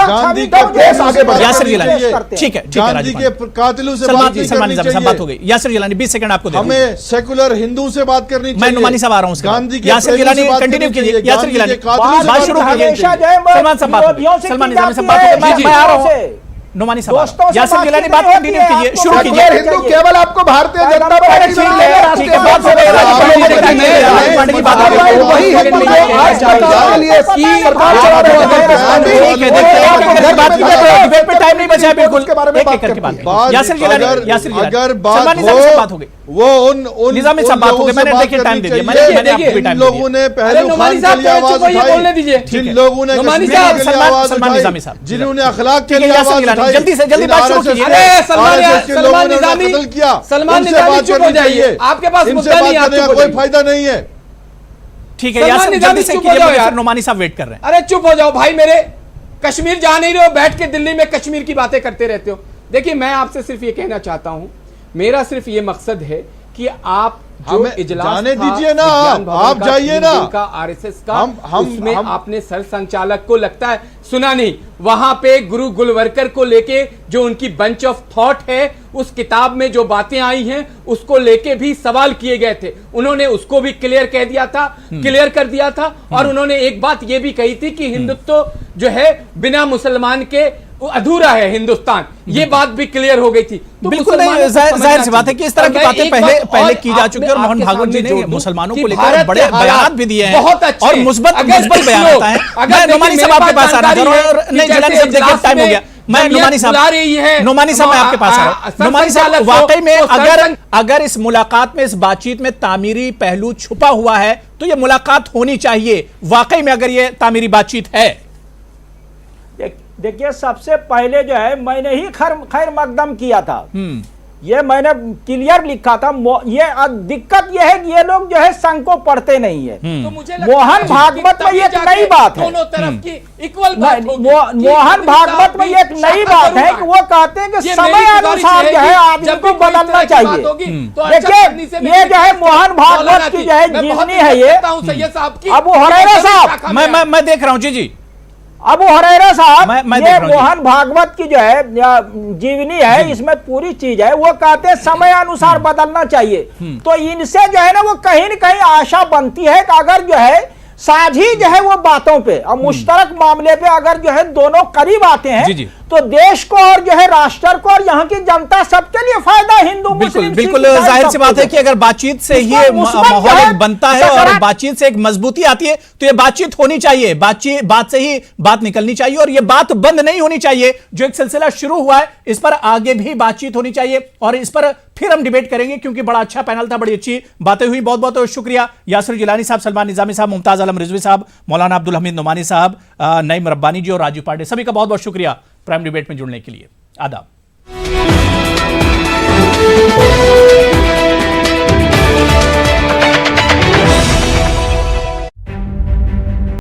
गांधी का देश आगे बढ़ेगा। यासिर जिलानी, ठीक है, ठीक है गांधी राजू के पांडे। कातिलों से सलमान बात नहीं सलमान करनी निजामी साहब, चाहिए। बात हो गई। यासिर जिलानी 20 सेकंड आपको दे दूं। हमें सेकुलर हिंदू से बात करनी चाहिए। मैं नुमानी साहब आ रहा हूं उसके बाद। गांधी के यासिर प्रेमियों जिलानी से बात कंटिन्यू करनी कीजिए। चाहिए। यासिर गांधी जिलानी के कातिलों से बात बात शुरू करनी कीजिए। चाहिए। सलमान साहब बात हो गई। सलमान निजामी साहब बात हो गई। मैं आ रहा हूं। नुमानी साहब यासिर जिलानी बात कंटिन्यू कीजिए, शुरू कीजिए। सेकुलर हिंदू केवल आपको भारतीय जनता पार्टी ठीक है, ठीक है, बात हो गई। राजू पांडे की बात हो गई। वही हिंदू जो आज सरकार के लिए सरकार चला रहे हैं। ठीक है, देखते हैं आपको घर बात की डिबेट पे टाइम नहीं बचा है, बिल्कुल उसके बारे में एक बात एक करके करेंगे। बात। यासिर जिलानी, यासिर जिलानी, अगर सलमान बात निजामी से बात हो गई। वो उन निजामी साहब बात हो गई। मैंने देखिए टाइम दे दिया, मैंने आपको भी टाइम दे लोगों दिया। ने पहलू खान के लिए आवाज बोलने दीजिए। उठाई, जिन लोगों ने नुमानी कश्मीर साहब, के लिए सलमान- आवाज सलमान उठाई, निजामी साहब, जिन्होंने अखलाक के ठीक है, लिए यासिर आवाज जिलानी, उठाई, जल्दी से जल्दी जिन बात शुरू RSS कीजिए। अरे सलमान RSS के लोगों सलमान ने निजामी, कत्ल किया, सलमान उनसे निजामी बात चुप हो करनी जाइए। चाहिए। आपके पास इनसे मुद्दा बात नहीं, आप करने का चुप हो कोई जाइए। फायदा नहीं है। ठीक है, सलमान यासिर निजामी जल्दी से चुप हो कीजिए, जाओ मुझे यार। फिर नुमानी साहब वेट कर रहे हैं। अरे चुप हो जाओ भाई मेरे, कश्मीर जा नहीं रहे हो, बैठ के दिल्ली में कश्मीर की बातें करते रहते हो। देखिए मैं आपसे सिर्फ ये कहना चाहता हूं, मेरा सिर्फ ये मकसद है कि आप जो हमें इजलास जाने था दीजिए ना, विज्ञान भवन आप का, जाइए 3 ना। दिन का आरएसएस का, उसमें हम आपने सर संचालक को लगता है सुना नहीं, वहां पे गुरु गुलवर्कर को लेके जो उनकी बंच ऑफ थॉट है, उस किताब में जो बातें आई हैं उसको लेके भी सवाल किए गए थे। उन्होंने उसको भी क्लियर कह दिया था, क्लियर कर दिया था। और उन्होंने एक बात ये भी कही थी कि हिंदुत्व जो है बिना मुसलमान के अधूरा है हिंदुस्तान, ये बात भी क्लियर हो गई थी। तो बिल्कुल नहीं, मुसलमानों को जाहिर समझना सी बात है कि इस तरह चाहिए। की और मैं बातें एक पहले बात पहले और की जा चुकी है और आपके मोहन भागवत जी सामने ने जोड़ दूं मुसलमानों कि को लेकर भारत बड़े के हालात बयान भी दिए हैं बहुत अच्छे और हैं। मुस्बत अगर बयान लोग- आता है। अगर मैं नुमानी देखिए, साहब आपके मेरे पास आ रहा जानकारी हूं। है नहीं कि जिलानी जैसे साहब देखिए इजलास टाइम हो में गया। मैं नुमानी जमीयत बुला रही है, साहब, नुमानी साहब मैं आपके पास आ रहा हूं। नुमानी साहब वाकई में अगर इस मुलाकात में, इस बातचीत में तामीरी पहलू छुपा हुआ है तो ये मुलाकात होनी चाहिए वाकई में, अगर ये तामीरी बातचीत है। देखिए सबसे पहले जो है मैंने ही खैर मकदम किया था ये मैंने क्लियर लिखा था। ये दिक्कत ये है कि ये लोग जो है संघ को पढ़ते नहीं है। तो मुझे मोहन भागवत में एक नई बात है, दोनों तरफ की इक्वल बात होगी। मोहन भागवत में एक नई बात है कि वो कहते हैं कि समय अनुसार जो है आदमी को बदलना चाहिए। देखिए ये जो है मोहन भागवत की जो है जीवनी है ये। अबू हुरैरा साहब, मैं देख रहा हूं। जी जी, अबू हुरैरा साहब, ये देख रहा हूं मोहन भागवत की जो है जीवनी है, इसमें पूरी चीज है। वो कहते हैं समय अनुसार बदलना चाहिए। तो इनसे जो है ना वो कहीं न कहीं आशा बनती है कि अगर जो है साझी जो है वो बातों पे और मुश्तरक मामले पे अगर जो है दोनों करीब आते हैं, जी जी, तो देश को और जो है राष्ट्र को और यहाँ की जनता सबके लिए फायदा, हिंदू मुस्लिम बिल्कुल जाहिर सी बात है कि अगर बातचीत से ही माहौल एक बनता है और बातचीत से एक मजबूती आती है, तो ये बातचीत होनी चाहिए, बात से ही बात निकलनी चाहिए और ये बात बंद नहीं होनी चाहिए। जो एक सिलसिला शुरू हुआ है इस पर आगे भी बातचीत होनी चाहिए और इस पर फिर हम डिबेट करेंगे, क्योंकि बड़ा अच्छा पैनल था, बड़ी अच्छी बातें हुई। बहुत बहुत शुक्रिया यासिर जिलानी साहब, सलमान निजामी साहब, मुमताज आलम रिजवी साहब, मौलाना अब्दुल हमीद नुमानी साहब, नईम रब्बानी जी और राजू पांडे, सभी का बहुत बहुत शुक्रिया प्राइम डिबेट में जुड़ने के लिए। आदाब।